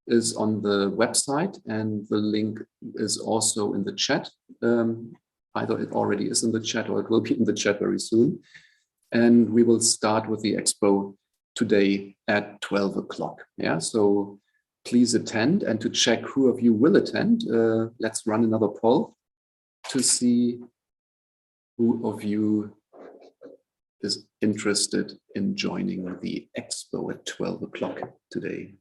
is on the website, and the link is also in the chat. Either it already is in the chat or it will be in the chat very soon. And we will start with the expo today at 12 o'clock. Yeah, so please attend. And to check who of you will attend, let's run another poll to see who of you is interested in joining the expo at 12 o'clock today.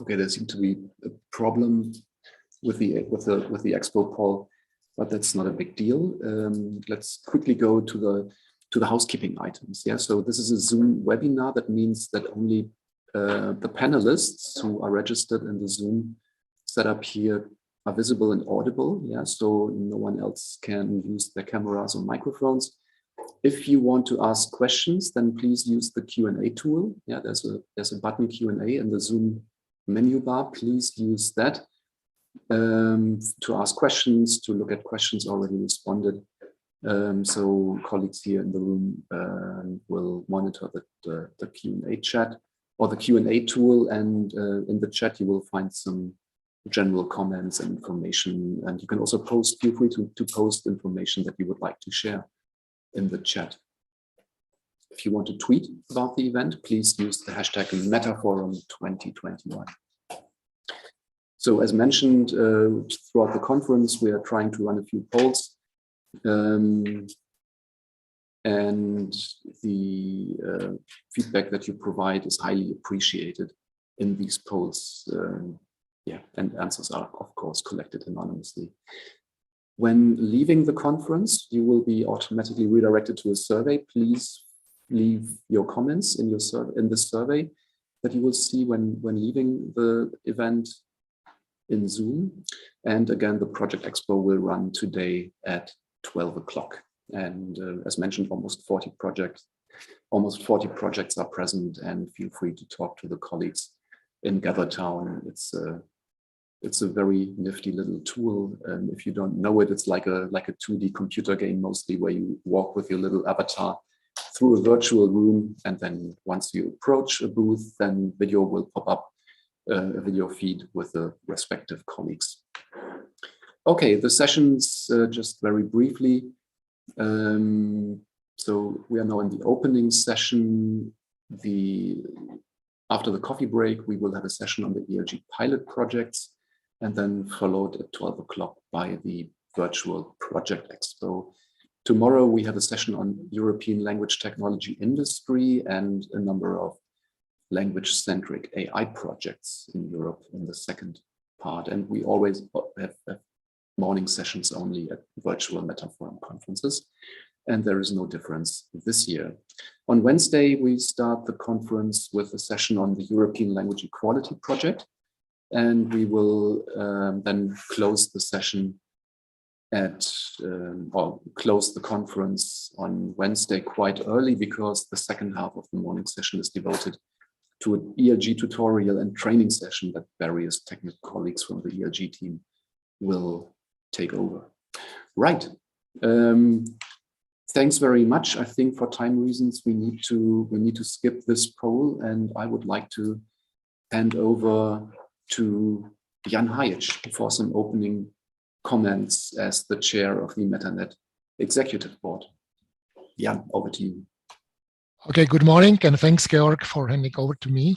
Okay, there seems to be a problem with the expo poll, but that's not a big deal. Let's quickly go to the housekeeping items. Yeah, so this is a Zoom webinar. That means that only the panelists who are registered in the Zoom setup here are visible and audible. Yeah, so no one else can use their cameras or microphones. If you want to ask questions, then please use the Q&A tool. Yeah, there's a button Q&A in the Zoom menu bar. Please use that to ask questions, to look at questions already responded. So colleagues here in the room will monitor the Q&A chat or the Q&A tool, and in the chat you will find some general comments and information, and you can also feel free to post information that you would like to share in the chat. If you want to tweet about the event, please use the hashtag MetaForum2021. So as mentioned, throughout the conference, we are trying to run a few polls. And the feedback that you provide is highly appreciated in these polls. Yeah, and answers are, of course, collected anonymously. When leaving the conference, you will be automatically redirected to a survey. Please leave your comments in the survey that you will see when leaving the event in Zoom. And again, the Project Expo will run today at 12 o'clock. And as mentioned, almost 40 projects are present, and feel free to talk to the colleagues in GatherTown. It's a very nifty little tool. If you don't know it, it's like a 2D computer game mostly, where you walk with your little avatar through a virtual room, and then once you approach a booth, then video will pop up, a video feed with the respective colleagues. Okay, the sessions, just very briefly. So we are now in the opening session. After the coffee break, we will have a session on the ELG pilot projects, and then followed at 12 o'clock by the virtual Project Expo. Tomorrow we have a session on European language technology industry and a number of language-centric AI projects in Europe in the second part. And we always have morning sessions only at virtual MetaForum conferences, and there is no difference this year. On Wednesday, we start the conference with a session on the European Language Equality Project, and we will then close the session or close the conference on Wednesday quite early, because the second half of the morning session is devoted to an ELG tutorial and training session that various technical colleagues from the ELG team will take over. Right. Thanks very much. I think for time reasons we need to skip this poll, and I would like to hand over to Jan Hajič for some opening comments as the chair of the MetaNet Executive Board. Jan, over to you. Okay, good morning, and thanks, Georg, for handing over to me.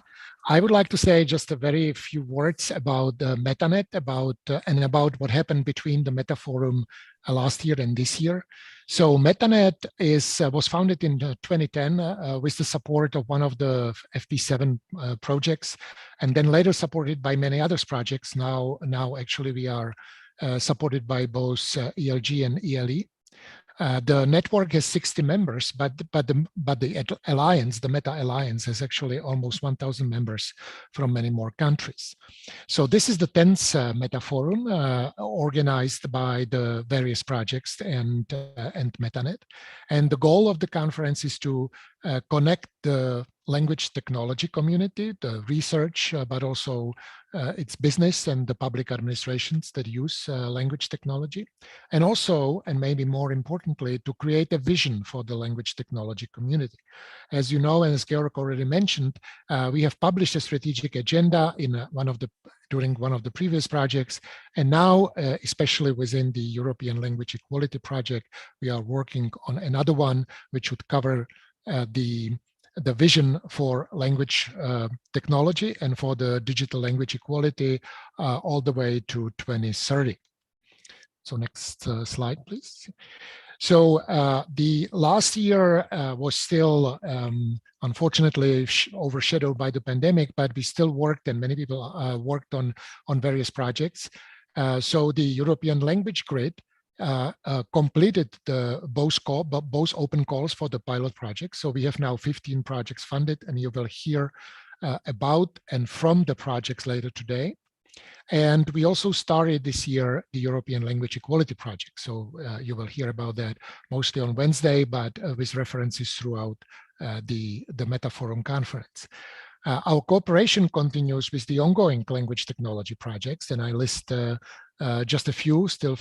I would like to say just a very few words about MetaNet, and about what happened between the MetaForum last year and this year. So MetaNet was founded in 2010 with the support of one of the FP7 projects, and then later supported by many other projects. Now actually we are supported by both ELG and ELE. The network has 60 members, but the alliance, the Meta Alliance, has actually almost 1,000 members from many more countries. So this is the 10th Meta Forum organized by the various projects and MetaNet. And the goal of the conference is to connect the language technology community, the research, but also its business and the public administrations that use language technology. And also, and maybe more importantly, to create a vision for the language technology community. As you know, and as Georg already mentioned, we have published a strategic agenda in during one of the previous projects. And now, especially within the European Language Equality Project, we are working on another one, which would cover the vision for language technology and for the digital language equality all the way to 2030. So next slide, please. So the last year was still, unfortunately, overshadowed by the pandemic, but we still worked, and many people worked on various projects. So the European Language Grid completed both open calls for the pilot project. So we have now 15 projects funded, and you will hear about and from the projects later today. And we also started this year the European Language Equality Project. So you will hear about that mostly on Wednesday, but with references throughout the Meta Forum conference. Our cooperation continues with the ongoing language technology projects, and I list just a few still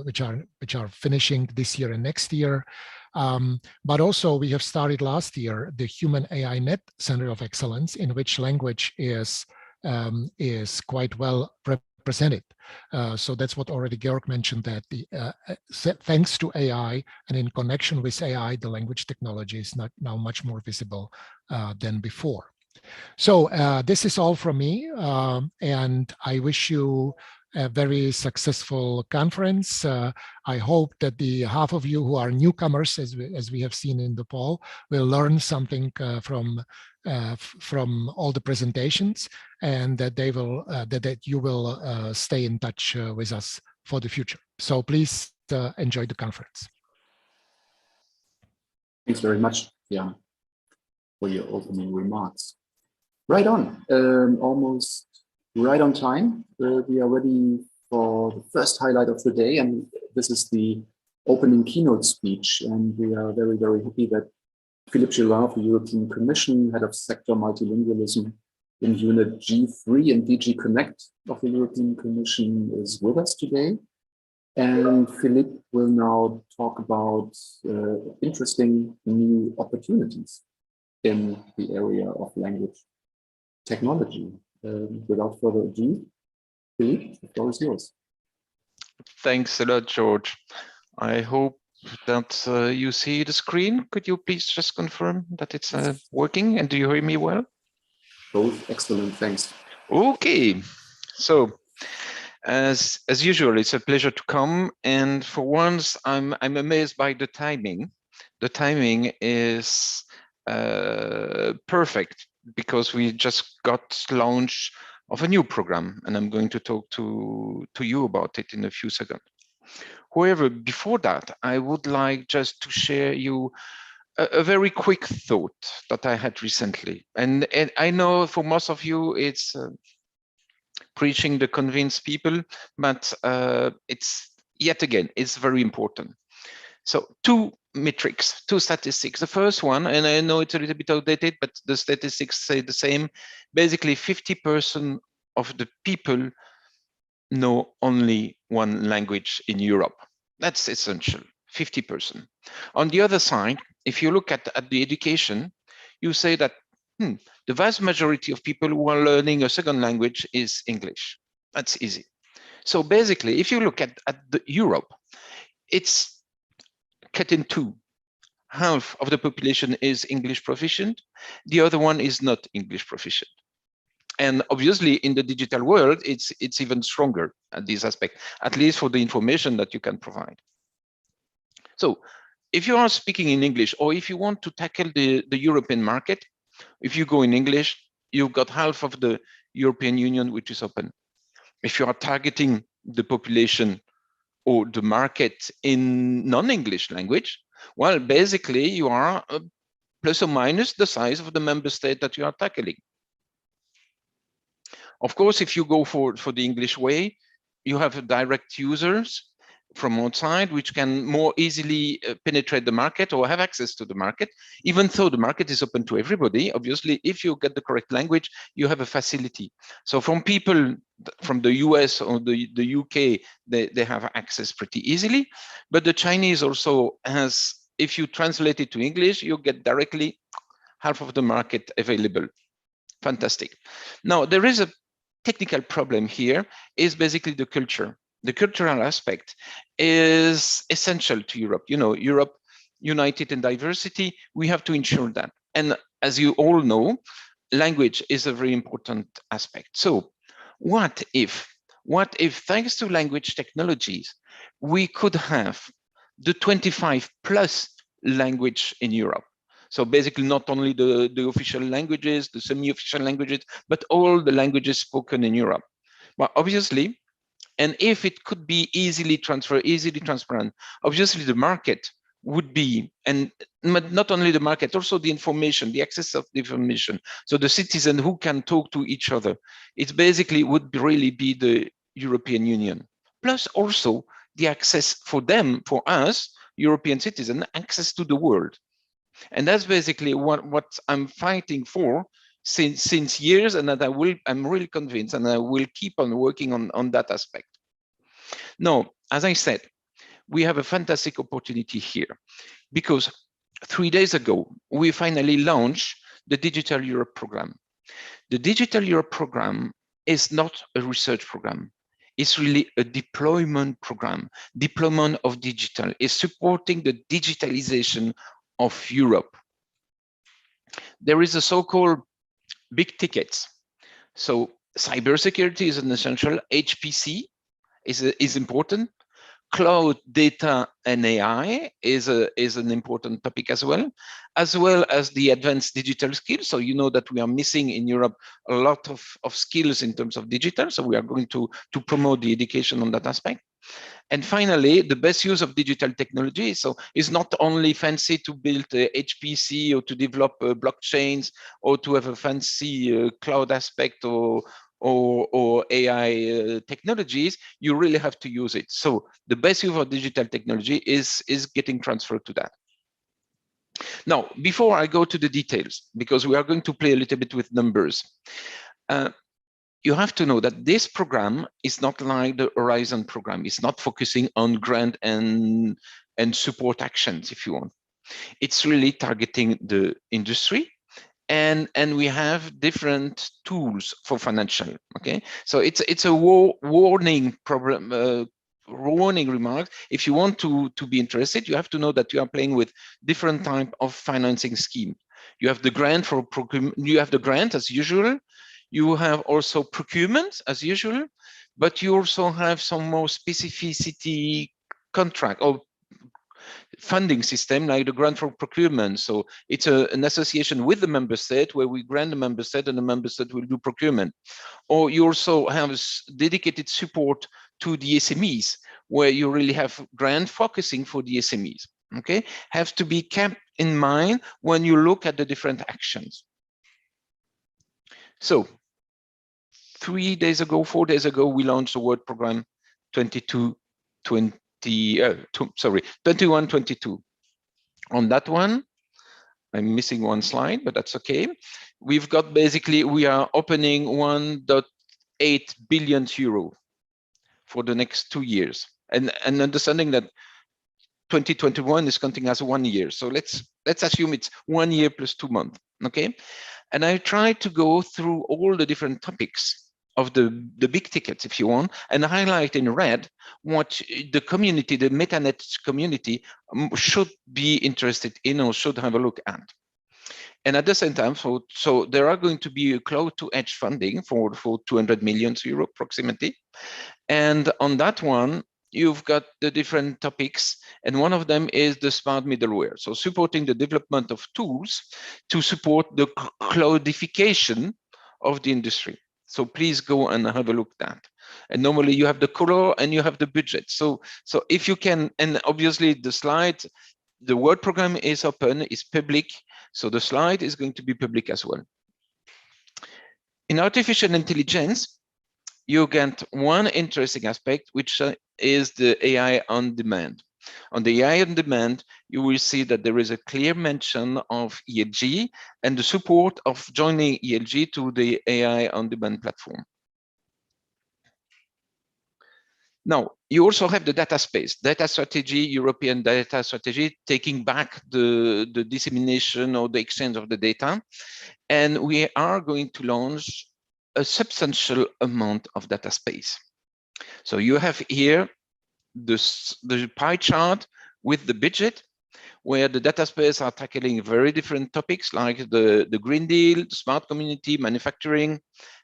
which are finishing this year and next year. But also we have started last year the Human AI Net Center of Excellence, in which language is quite well represented. So that's what already Georg mentioned, that thanks to AI and in connection with AI, the language technology is now much more visible than before. So this is all from me, and I wish you a very successful conference. I hope that the half of you who are newcomers, as we have seen in the poll, will learn something from all the presentations, and that that you will stay in touch with us for the future. So please enjoy the conference. Thanks very much, Jan, for your opening remarks. Right on, almost right on time. We are ready for the first highlight of the day, and this is the opening keynote speech. And we are very, very happy that Philippe Gelin of the European Commission, Head of Sector Multilingualism in Unit G3 and DG Connect of the European Commission, is with us today. And Philippe will now talk about interesting new opportunities in the area of language technology. Without further ado, Philippe, the floor is yours. Thanks a lot, Georg. I hope that you see the screen. Could you please just confirm that it's working, and do you hear me well? Both excellent, thanks. Okay, so as usual, it's a pleasure to come, and for once I'm amazed by the timing. The timing is perfect, because we just got launch of a new program, and I'm going to talk to you about it in a few seconds. However, before that, I would like just to share you a very quick thought that I had recently. And I know for most of you, it's preaching the convinced people, but it's yet again, it's very important. So two metrics, two statistics. The first one, and I know it's a little bit outdated, but the statistics say the same. Basically, 50% of the people know only one language in Europe. That's essential, 50%. On the other side, if you look at the education, you say that the vast majority of people who are learning a second language is English. That's easy. So basically, if you look at Europe, it's cut in two. Half of the population is English proficient. The other one is not English proficient. And obviously, in the digital world, it's even stronger at this aspect, at least for the information that you can provide. So if you are speaking in English, or if you want to tackle the European market, if you go in English, you've got half of the European Union which is open. If you are targeting the population or the market in non-English language, well, basically you are plus or minus the size of the member state that you are tackling. Of course, if you go for the English way, you have direct users from outside, which can more easily penetrate the market or have access to the market, even though the market is open to everybody. Obviously, if you get the correct language, you have a facility. So from people from the US or the UK, they have access pretty easily, but the Chinese also has, if you translate it to English, you get directly half of the market available. Fantastic. Now, there is a technical problem here, is basically the culture. The cultural aspect is essential to Europe. You know, Europe united in diversity, we have to ensure that. And as you all know, language is a very important aspect. So what if thanks to language technologies, we could have the 25 plus language in Europe? So basically not only the official languages, the semi-official languages, but all the languages spoken in Europe. Well, obviously, and if it could be easily transparent, obviously the market would be, and not only the market, also the information, the access of the information. So the citizen who can talk to each other, it basically would really be the European Union. Plus also the access for them, for us, European citizens, access to the world. And that's basically what I'm fighting for since years, and that I'm really convinced, and I will keep on working on that aspect. Now, as I said, we have a fantastic opportunity here, because 3 days ago, we finally launched the Digital Europe program. The Digital Europe program is not a research program. It's really a deployment program. Deployment of digital is supporting the digitalization of Europe. There is a so-called big tickets. So cybersecurity is an essential. HPC is important. Cloud, data, and AI is an important topic as well as the advanced digital skills. So you know that we are missing in Europe a lot of skills in terms of digital. So we are going to promote the education on that aspect. And finally, the best use of digital technology. So it's not only fancy to build HPC or to develop blockchains or to have a fancy cloud aspect or AI technologies. You really have to use it. So the best use of digital technology is getting transferred to that. Now, before I go to the details, because we are going to play a little bit with numbers, you have to know that this program is not like the Horizon program. It's not focusing on grant and support actions, if you want. It's really targeting the industry, and we have different tools for financial. Okay, so it's a warning problem. Warning remark. If you want to be interested, you have to know that you are playing with different type of financing scheme. You have the grant for procurement. You have the grant as usual. You have also procurement as usual, but you also have some more specificity contract or funding system like the grant for procurement. So it's an association with the member state where we grant the member state and the member state will do procurement. Or you also have dedicated support to the SMEs where you really have grant focusing for the SMEs. Okay, have to be kept in mind when you look at the different actions. So 4 days ago, we launched the Word Program 21-22. On that one, I'm missing one slide, but that's okay. We've got basically, we are opening 1.8 billion euro for the next 2 years, and understanding that 2021 is counting as 1 year. So let's assume it's 1 year plus 2 months. Okay, and I try to go through all the different topics of the big tickets, if you want, and highlight in red what the community, the MetaNet community, should be interested in or should have a look at. And at the same time, so there are going to be a cloud to edge funding for 200 million euro approximately. And on that one, you've got the different topics, and one of them is the smart middleware. So supporting the development of tools to support the cloudification of the industry. So please go and have a look at that. And normally you have the color and you have the budget. So if you can, and obviously the slide, the Word program is open, is public. So the slide is going to be public as well. In artificial intelligence, you get one interesting aspect, which is the AI on demand. On the AI on demand, you will see that there is a clear mention of ELG and the support of joining ELG to the AI on demand platform. Now, you also have the data space, data strategy, European data strategy, taking back the dissemination or the exchange of the data. And we are going to launch a substantial amount of data space. So you have here the pie chart with the budget, where the data space are tackling very different topics like the Green Deal, the smart community, manufacturing,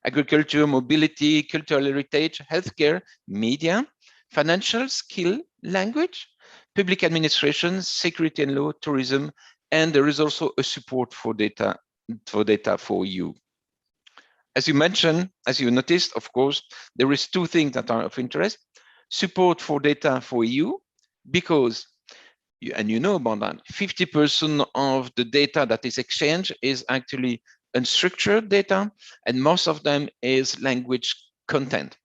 agriculture, mobility, cultural heritage, healthcare, media, financial, skill, language, public administration, security and law, tourism, and there is also a support for data for you. As you mentioned, as you noticed, of course, there is two things that are of interest. Support for data for EU, because, and you know about that, 50% of the data that is exchanged is actually unstructured data, and most of them is language content.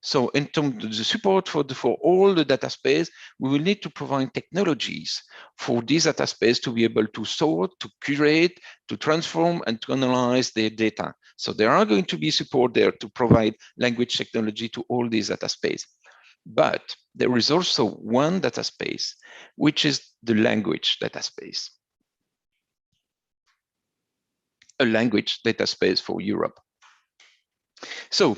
So in terms of the support for all the data space, we will need to provide technologies for this data space to be able to sort, to curate, to transform, and to analyze their data. So there are going to be support there to provide language technology to all these data space. But there is also one data space, which is the language data space. A language data space for Europe. So,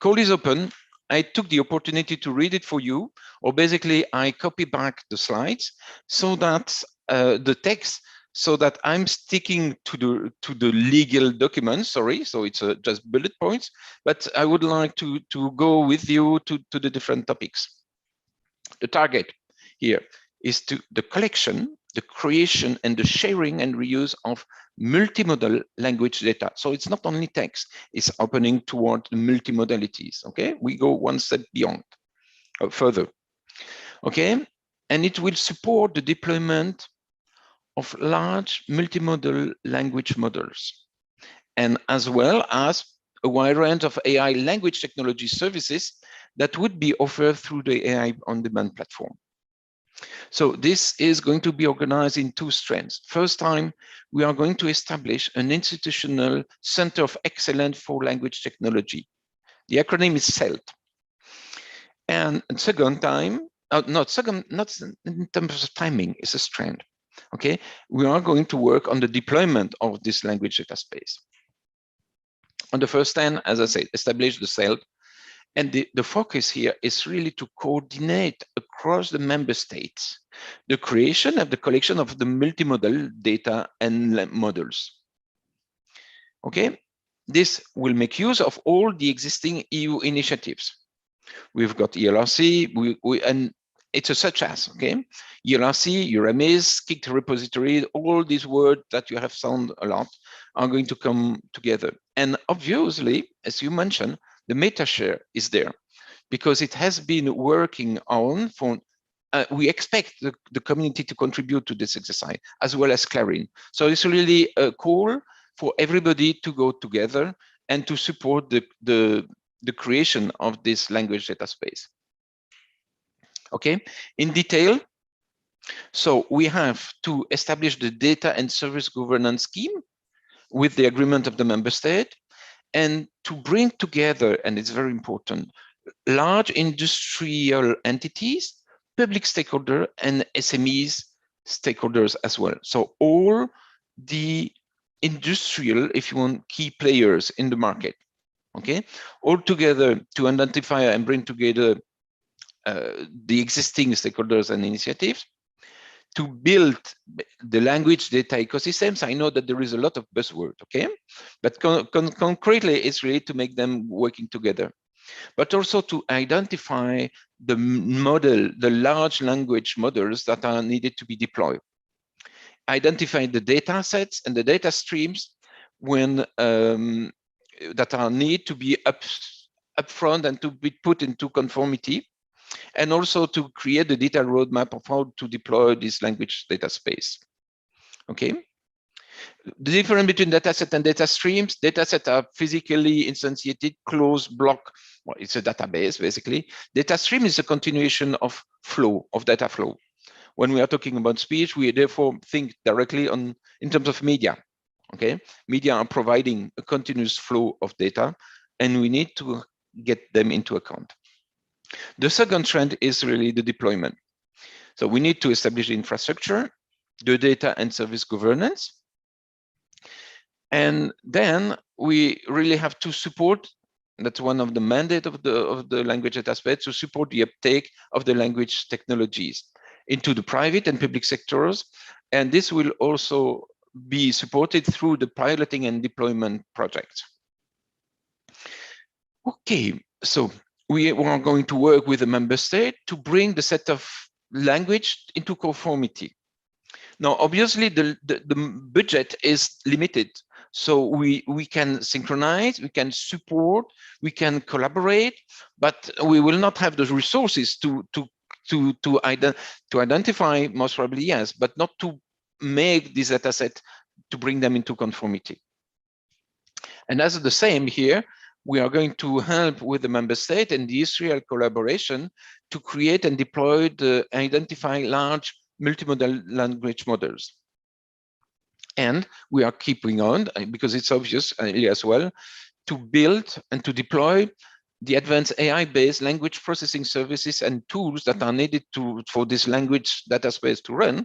call is open. I took the opportunity to read it for you, or basically I copy back the slides so that the text, so that I'm sticking to the legal document, sorry, so it's just bullet points, but I would like to go with you to the different topics. The target here is the collection, the creation, and the sharing and reuse of multimodal language data. So it's not only text, it's opening toward multimodalities, okay? We go one step beyond, further, okay? And it will support the deployment of large multimodal language models, and as well as a wide range of AI language technology services that would be offered through the AI on-demand platform. So this is going to be organized in two strands. First time, we are going to establish an institutional center of excellence for language technology. The acronym is CELT. And second time, not in terms of timing, it's a strand. Okay, we are going to work on the deployment of this language data space. On the first hand, as I said, establish the CELT. And the focus here is really to coordinate across the member states the creation of the collection of the multimodal data and models. Okay, this will make use of all the existing EU initiatives. We've got ELRC, and it's a such as, okay? ELRC, Euremis, Git repository, all these words that you have sound a lot are going to come together. And obviously, as you mentioned, the MetaShare is there because it has been working on for, we expect the community to contribute to this exercise as well as Clarin. So it's really a call for everybody to go together and to support the creation of this language data space. Okay, in detail, so we have to establish the data and service governance scheme with the agreement of the member state, and to bring together, and it's very important, large industrial entities, public stakeholders, and SMEs stakeholders as well. So all the industrial, if you want, key players in the market, okay, all together to identify and bring together the existing stakeholders and initiatives to build the language data ecosystems. I know that there is a lot of buzzword, okay? But concretely, it's really to make them working together, but also to identify the model, the large language models that are needed to be deployed. Identify the data sets and the data streams when that are need to be upfront and to be put into conformity, and also to create the detailed roadmap of how to deploy this language data space. Okay. The difference between dataset and data streams: datasets are physically instantiated, closed block. Well, it's a database basically. Data stream is a continuation of flow, of data flow. When we are talking about speech, we therefore think directly on in terms of media. Okay, media are providing a continuous flow of data, and we need to get them into account. The second trend is really the deployment. So we need to establish the infrastructure, the data and service governance, and then we really have to support. That's one of the mandate of the language data space, to support the uptake of the language technologies into the private and public sectors, and this will also be supported through the piloting and deployment projects. Okay, so we are going to work with the member state to bring the set of language into conformity. Now, obviously, the budget is limited, so we can synchronize, we can support, we can collaborate, but we will not have the resources to identify, most probably, yes, but not to make this data set, to bring them into conformity. And as the same here, we are going to help with the member state and the Israel collaboration to create and deploy the identify large multimodal language models. And we are keeping on, because it's obvious as well, to build and to deploy the advanced AI-based language processing services and tools that are needed for this language data space to run.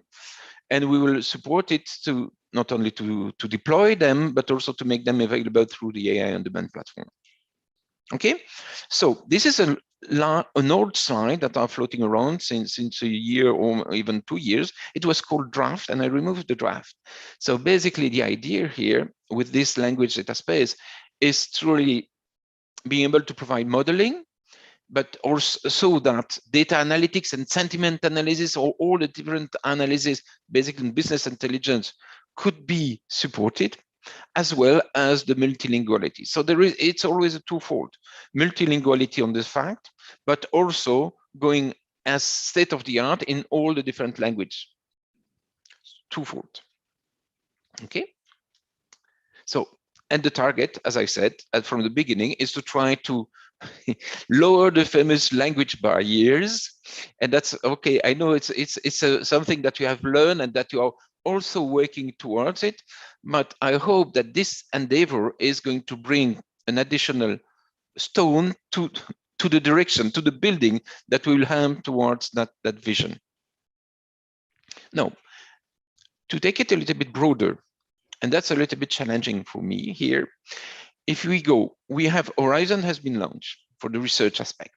And we will support it to not only to deploy them, but also to make them available through the AI on demand platform. Okay, so this is an old slide that are floating around since a year or even 2 years. It was called draft, and I removed the draft. So basically, the idea here with this language data space is truly being able to provide modeling, but also so that data analytics and sentiment analysis, or all the different analysis, basically business intelligence, could be supported, as well as the multilinguality. So it's always a twofold: multilinguality on this fact, but also going as state of the art in all the different languages. Twofold. Okay. So, and the target, as I said from the beginning, is to try to lower the famous language barriers. And that's okay. I know it's something that you have learned and that you are also working towards it, but I hope that this endeavor is going to bring an additional stone to the direction, to the building that we will have towards that vision. Now, to take it a little bit broader, and that's a little bit challenging for me here. If we have Horizon has been launched for the research aspect.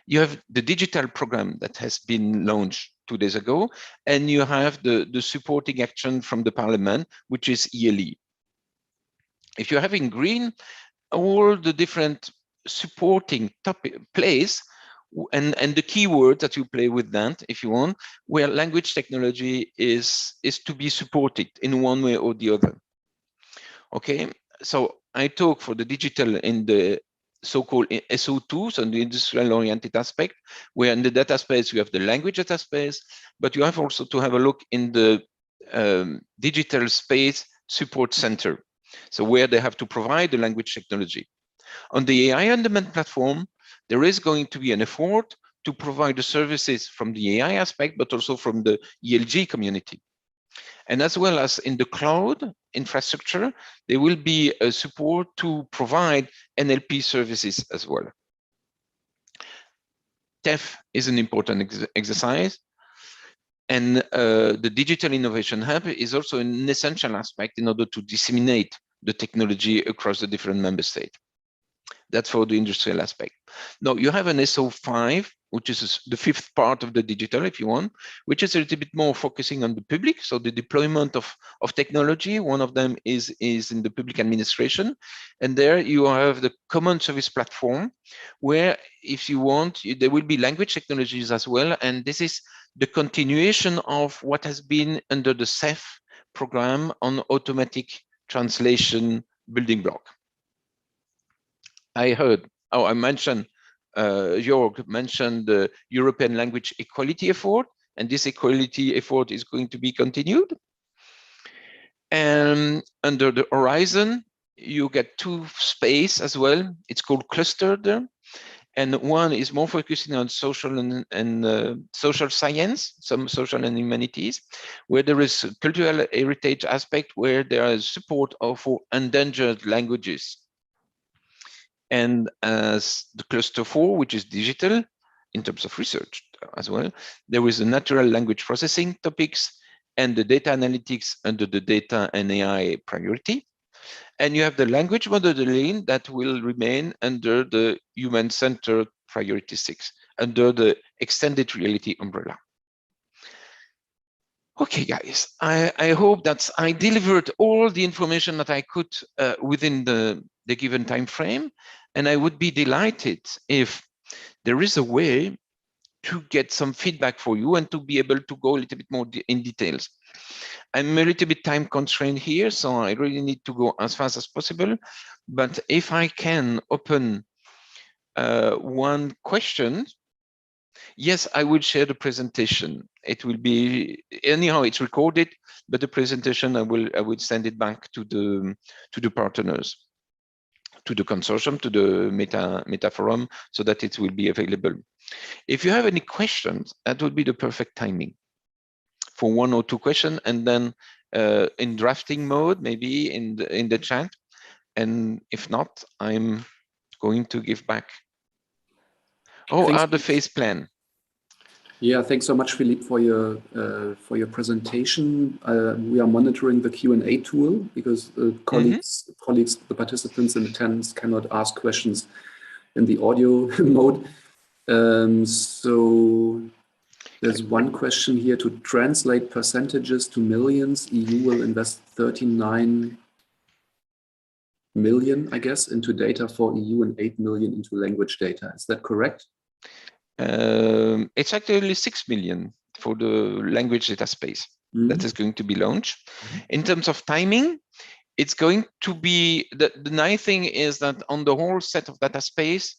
You have the digital program that has been launched 2 days ago, and you have the supporting action from the parliament, which is ELE. If you have in green all the different supporting plays, and the keyword that you play with that, if you want, where language technology is to be supported in one way or the other. Okay, so I talk for the digital in the so-called SO2, so the industrial-oriented aspect, where in the data space you have the language data space, but you have also to have a look in the digital space support center, so where they have to provide the language technology. On the AI on demand platform, there is going to be an effort to provide the services from the AI aspect, but also from the ELG community. And as well as in the cloud infrastructure, there will be a support to provide NLP services as well. TEF is an important exercise. And the Digital Innovation Hub is also an essential aspect in order to disseminate the technology across the different member states. That's for the industrial aspect. Now you have an SO5, which is the 5th part of the digital, if you want, which is a little bit more focusing on the public. So the deployment of technology, one of them is in the public administration. And there you have the common service platform, where if you want, there will be language technologies as well. And this is the continuation of what has been under the CEF program on automatic translation building block. I heard I mentioned, Georg mentioned the European language equality effort, and this equality effort is going to be continued. And under the horizon, you get 2 space as well. It's called clustered, and one is more focusing on social and social science, some social and humanities, where there is a cultural heritage aspect, where there is support for endangered languages. And as the cluster 4, which is digital in terms of research as well, there is a natural language processing topics and the data analytics under the data and AI priority. And you have the language modeling that will remain under the human-centered priority 6, under the extended reality umbrella. Okay, guys, I hope that I delivered all the information that I could within the given time frame. And I would be delighted if there is a way to get some feedback for you and to be able to go a little bit more in details. I'm a little bit time constrained here, so I really need to go as fast as possible. But if I can open one question, yes, I will share the presentation. It will be, anyhow, it's recorded, but the presentation I will send it back to the partners, to the consortium, to the Meta Forum, so that it will be available. If you have any questions, that would be the perfect timing for 1 or 2 questions, and then in drafting mode, maybe in the chat. And if not, I'm going to give back. Oh, Thanks, the phase plan. Yeah, thanks so much, Philippe, for your presentation. We are monitoring the Q&A tool because colleagues, the participants and attendees cannot ask questions in the audio mode. So there's one question here: to translate percentages to millions, EU will invest 39 million, I guess, into data for EU and 8 million into language data. Is that correct? It's actually 6 million for the language data space that is going to be launched. In terms of timing, it's going to be, the nice thing is that on the whole set of data space,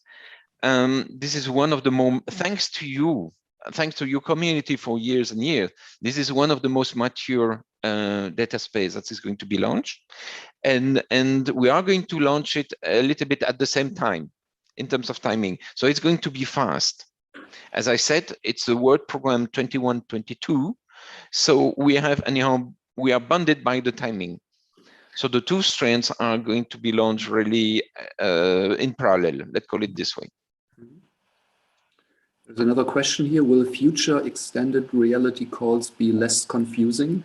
this is one of the more, thanks to your community for years and years, this is one of the most mature data space that is going to be launched. And we are going to launch it a little bit at the same time in terms of timing. So it's going to be fast. As I said, it's a Word program 21-22. So we have, anyhow, we are bounded by the timing. So the 2 strands are going to be launched really in parallel, let's call it this way. There's another question here: will future extended reality calls be less confusing?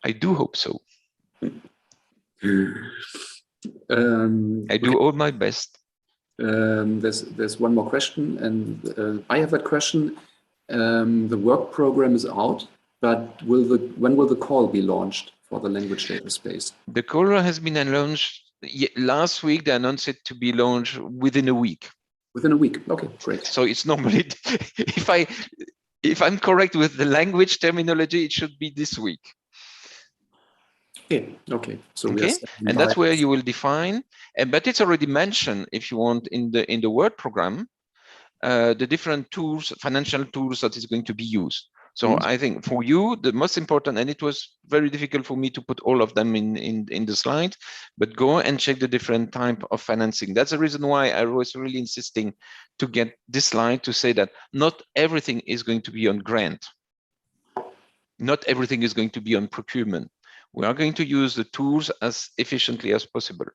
I do hope so. I do all my best. There's one more question, and I have that question. The work program is out, but when will the call be launched for the language data space? The call has been launched last week. They announced it to be launched within a week. Within a week, okay, great. So it's normally, if I'm correct with the language terminology, it should be this week. Okay. So okay, and that's where you will define, but it's already mentioned, if you want, in the Word program, the different tools, financial tools that is going to be used. So I think for you, the most important, and it was very difficult for me to put all of them in the slide, but go and check the different type of financing. That's the reason why I was really insisting to get this slide to say that not everything is going to be on grant. Not everything is going to be on procurement. We are going to use the tools as efficiently as possible.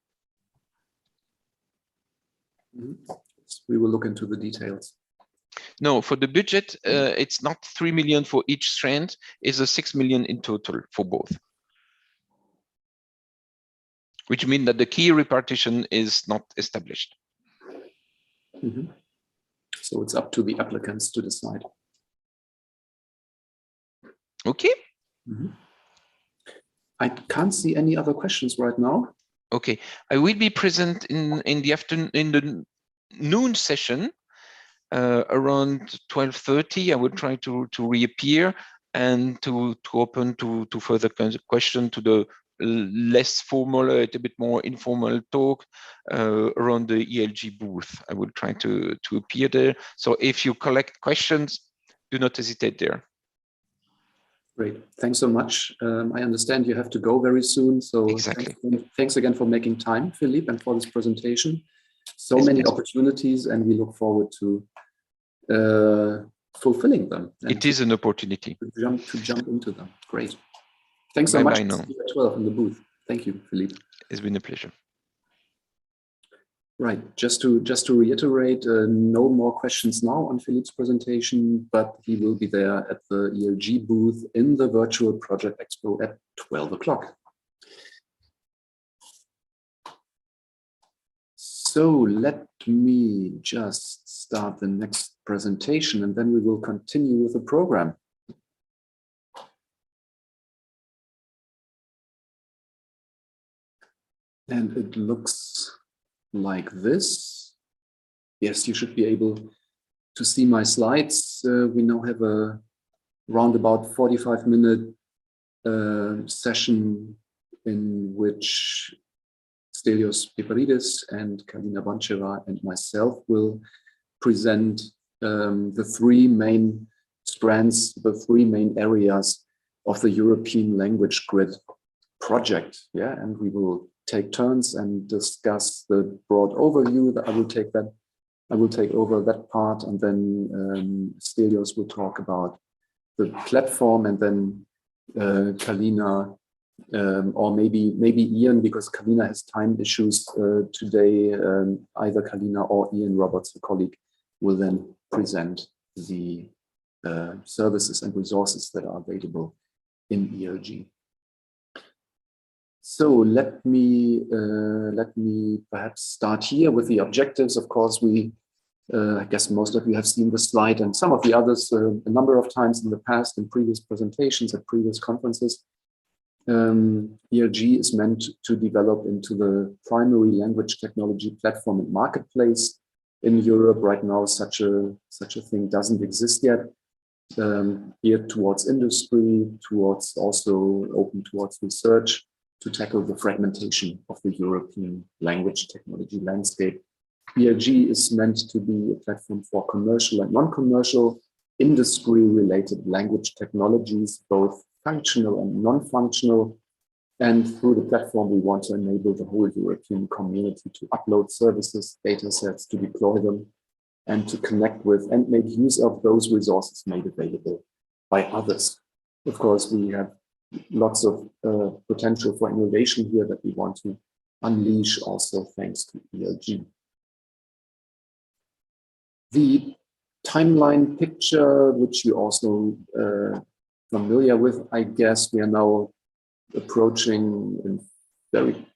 We will look into the details. No, for the budget, it's not 3 million for each strand, it's a 6 million in total for both. Which means that the key repartition is not established. So it's up to the applicants to decide. Okay. I can't see any other questions right now. Okay, I will be present in the afternoon, in the noon session. Around 12:30, I will try to reappear and to open to further questions to the less formal, a little bit more informal talk around the ELG booth. I will try to appear there. So if you collect questions, do not hesitate there. Great, thanks so much. I understand you have to go very soon, so exactly. Thanks again for making time, Philippe, and for this presentation. So many opportunities, and we look forward to fulfilling them. It is an opportunity to jump into them. Great. Thanks so much. See you at 12 in the booth. Thank you, Philippe. It's been a pleasure. Right. Just to reiterate, no more questions now on Philippe's presentation, but he will be there at the ELG booth in the virtual project expo at 12 o'clock. So let me just start the next presentation, and then we will continue with the program. And it looks like this. Yes, you should be able to see my slides. We now have a roundabout 45-minute session in which Stelios, Piperidis, and Gelin and myself will present the three main strands, the three main areas of the European language grid project. Yeah, and we will take turns and discuss the broad overview. That I will take over that part, and then Stelios will talk about the platform, and then Kalina, or maybe Ian, because Kalina has time issues today. Either Kalina or Ian Roberts, a colleague, will then present the services and resources that are available in ELG. So let me perhaps start here with the objectives. Of course, I guess most of you have seen the slide, and some of the others a number of times in the past, in previous presentations at previous conferences. ELG is meant to develop into the primary language technology platform and marketplace in Europe. Right now, such a thing doesn't exist yet. Geared towards industry, towards also open towards research, to tackle the fragmentation of the European language technology landscape. ELG is meant to be a platform for commercial and non-commercial industry-related language technologies, both functional and non-functional. And through the platform, we want to enable the whole European community to upload services, data sets, to deploy them, and to connect with and make use of those resources made available by others. Of course, we have lots of potential for innovation here that we want to unleash also thanks to ELG. The timeline picture, which you're also familiar with, I guess, we are now approaching in very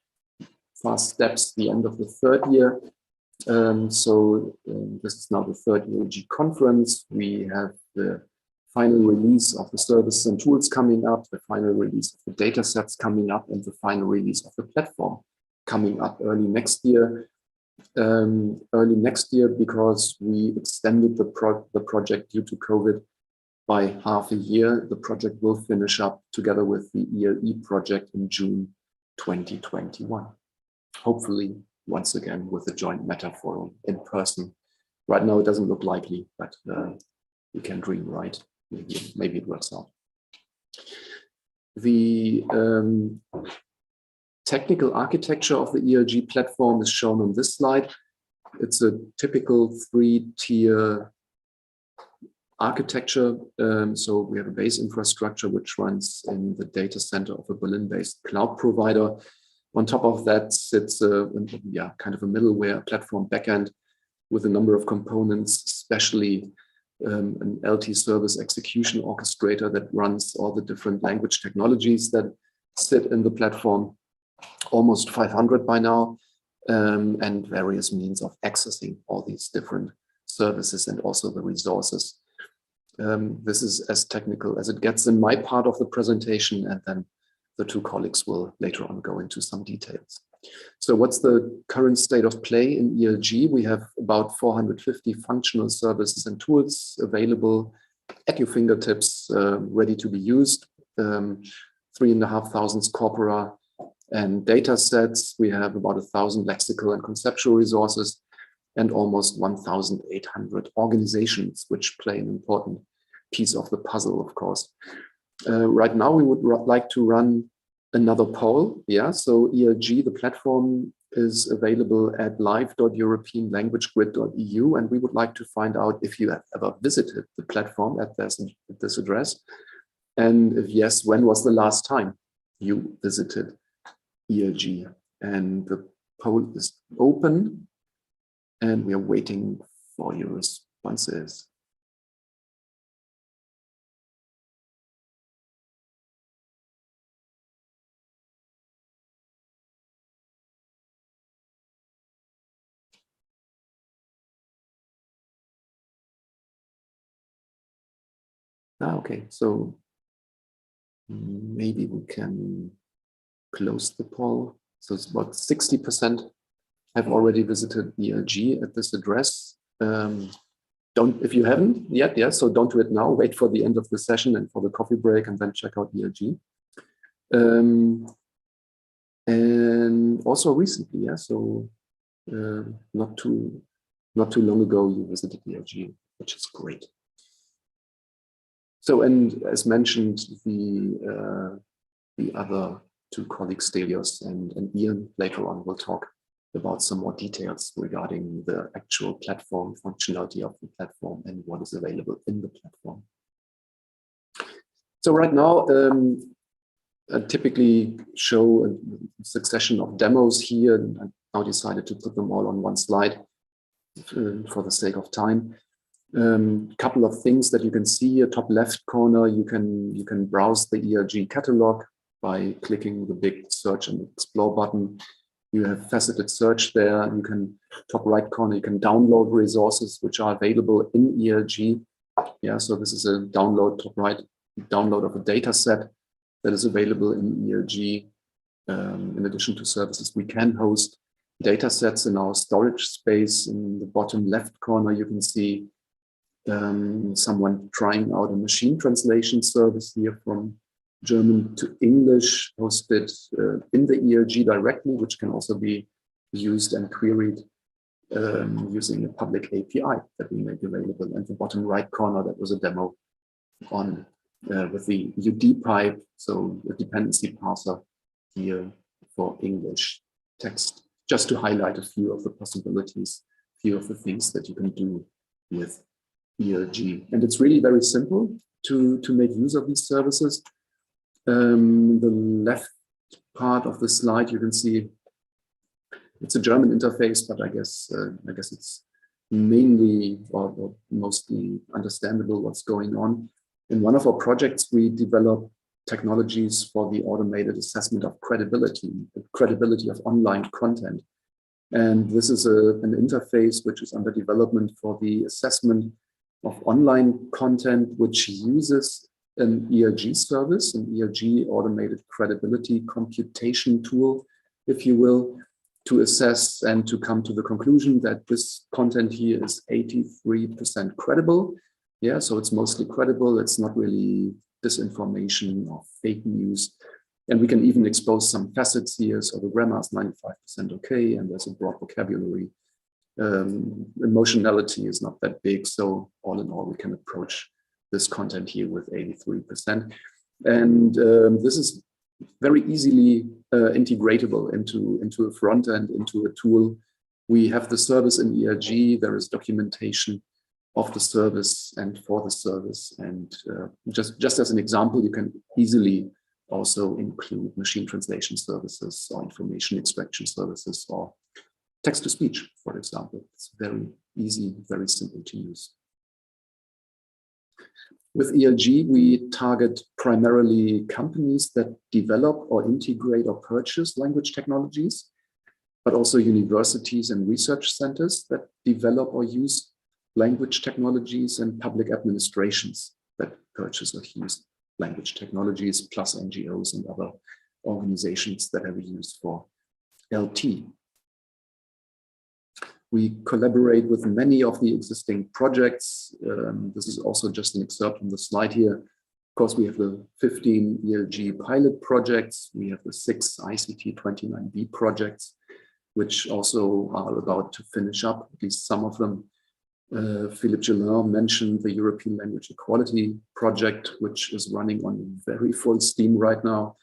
fast steps the end of the third year. This is now the third ELG conference. We have the final release of the services and tools coming up, the final release of the data sets coming up, and the final release of the platform coming up early next year. Because we extended the project due to COVID by half a year. The project will finish up together with the ELE project in June 2021. Hopefully, once again, with the joint Meta Forum in person. Right now, it doesn't look likely, but we can dream, right? Maybe it works out. The technical architecture of the ELG platform is shown on this slide. It's a typical three-tier architecture. So we have a base infrastructure which runs in the data center of a Berlin-based cloud provider. On top of that sits kind of a middleware platform backend with a number of components, especially an LT service execution orchestrator that runs all the different language technologies that sit in the platform, almost 500 by now, and various means of accessing all these different services and also the resources. This is as technical as it gets in my part of the presentation, and then the two colleagues will later on go into some details. So what's the current state of play in ELG? We have about 450 functional services and tools available at your fingertips, ready to be used. 3,500 corpora And data sets, we have about 1,000 lexical and conceptual resources and almost 1,800 organizations, which play an important piece of the puzzle, of course. Right now, we would like to run another poll. Yeah, so ELG, the platform, is available at live.europeanlanguagegrid.eu, and we would like to find out if you have ever visited the platform at this address. And if yes, when was the last time you visited ELG? And the poll is open, and we are waiting for your responses. Okay, so maybe we can close the poll. So it's about 60% have already visited ELG at this address. If you haven't yet, yeah, so don't do it now. Wait for the end of the session and for the coffee break, and then check out ELG. And also recently, yeah, so not too long ago, you visited ELG, which is great. So, and as mentioned, the other two colleagues, Stelios and Ian, later on will talk about some more details regarding the actual platform, functionality of the platform, and what is available in the platform. So right now, I typically show a succession of demos here, and I now decided to put them all on one slide for the sake of time. Couple of things that you can see here, top left corner, you can browse the ELG catalog by clicking the big search and explore button. You have faceted search there. You can, top right corner, you can download resources which are available in ELG. Yeah, so this is a download, top right, download of a data set that is available in ELG. In addition to services, we can host data sets in our storage space. In the bottom left corner, you can see someone trying out a machine translation service here from German to English, hosted in the ELG directly, which can also be used and queried using a public API that we make available. And the bottom right corner, that was a demo on with the UD pipe, so the dependency parser here for English text, just to highlight a few of the possibilities, a few of the things that you can do with ELG. And it's really very simple to make use of these services. The left part of the slide, you can see it's a German interface, but I guess it's mainly or mostly understandable what's going on. In one of our projects, we develop technologies for the automated assessment of credibility, the credibility of online content. And this is an interface which is under development for the assessment of online content, which uses an ELG service, an ELG automated credibility computation tool, if you will, to assess and to come to the conclusion that this content here is 83% credible. Yeah, so it's mostly credible. It's not really disinformation or fake news. And we can even expose some facets here. So the grammar is 95% okay, and there's a broad vocabulary. Emotionality is not that big. So all in all, we can approach this content here with 83%. And this is very easily integratable into a front end, into a tool. We have the service in ELG. There is documentation of the service and for the service. And just as an example, you can easily also include machine translation services or information extraction services or text-to-speech, for example. It's very easy, very simple to use. With ELG, we target primarily companies that develop or integrate or purchase language technologies, but also universities and research centers that develop or use language technologies, and public administrations that purchase or use language technologies, plus NGOs and other organizations that have a use for LT. We collaborate with many of the existing projects. This is also just an excerpt from the slide here. course, we have the 15 ELG pilot projects. We have the 6 ICT 29B projects, which also are about to finish up, at least some of them. Philippe Gelin mentioned the European Language Equality project, which is running on very full steam right now.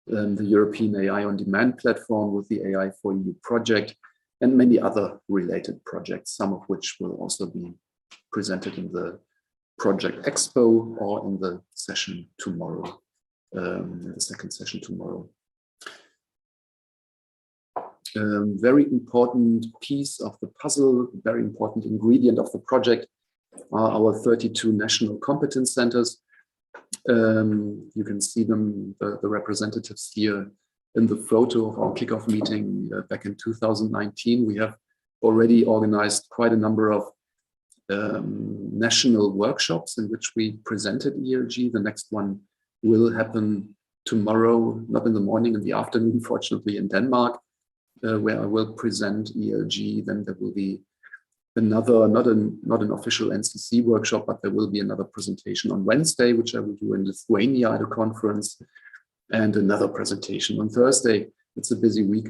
The European AI on Demand platform with the AI for EU project, and many other related projects, some of which will also be presented in the Project Expo or in the session tomorrow, the second session tomorrow. Very important piece of the puzzle, very important ingredient of the project are our 32 national competence centers. You can see them, the representatives here in the photo of our kickoff meeting back in 2019. We have already organized quite a number of national workshops in which we presented ELG. The next one will happen tomorrow, not in the morning, in the afternoon, fortunately, in Denmark, where I will present ELG. Then there will be another, not an official NCC workshop, but there will be another presentation on Wednesday, which I will do in Lithuania at a conference, and another presentation on Thursday. It's a busy week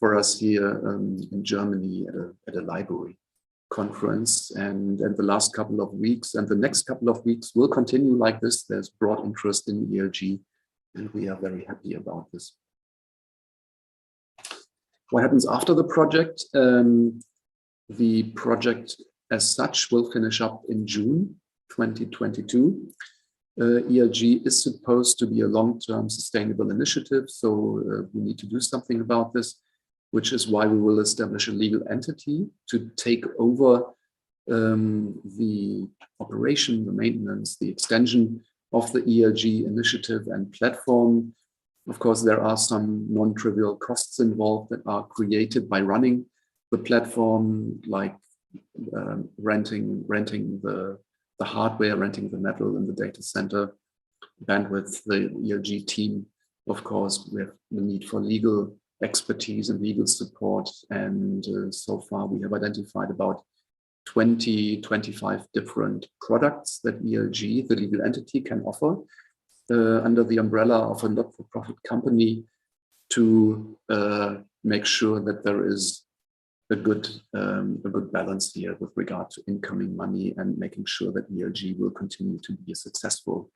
for us here in Germany at a library conference. And the last couple of weeks and the next couple of weeks will continue like this. There's broad interest in ELG, and we are very happy about this. What happens after the project? The project as such will finish up in June 2022. ELG is supposed to be a long-term sustainable initiative, so we need to do something about this, which is why we will establish a legal entity to take over the operation, the maintenance, the extension of the ELG initiative and platform. Of course, there are some non-trivial costs involved that are created by running the platform, like renting the hardware, renting the metal in the data center, bandwidth, the ELG team. Of course, we have the need for legal expertise and legal support. And so far, we have identified about 25 different products that ELG, the legal entity, can offer under the umbrella of a not-for-profit company to make sure that there is a good balance here with regard to incoming money and making sure that ELG will continue to be a successful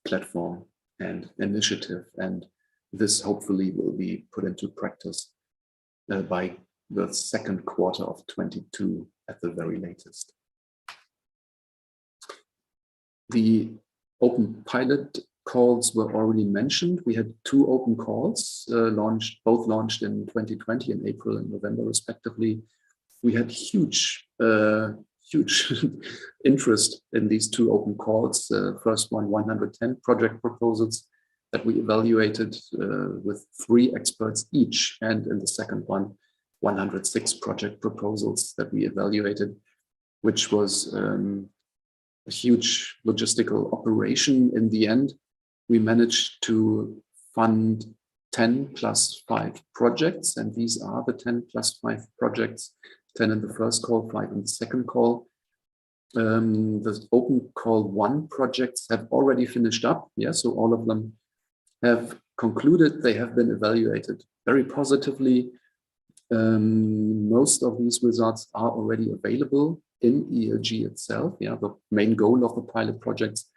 platform and initiative. And this hopefully will be put into practice by the second quarter of 2022 at the very latest. The open pilot calls were already mentioned. We had 2 open calls both launched in 2020 in April and November respectively. We had huge interest in these 2 open calls. First one, 110 project proposals that we evaluated with 3 experts each, and in the second one, 106 project proposals that we evaluated, which was a huge logistical operation. In the end, we managed to fund 10 plus 5 projects, and these are the 10 plus 5 projects, 10 in the first call, 5 in the second call. The open call 1 projects have already finished up. Yeah, so all of them have concluded. They have been evaluated very positively. Most of these results are already available in ELG itself. Yeah, the main goal of the pilot projects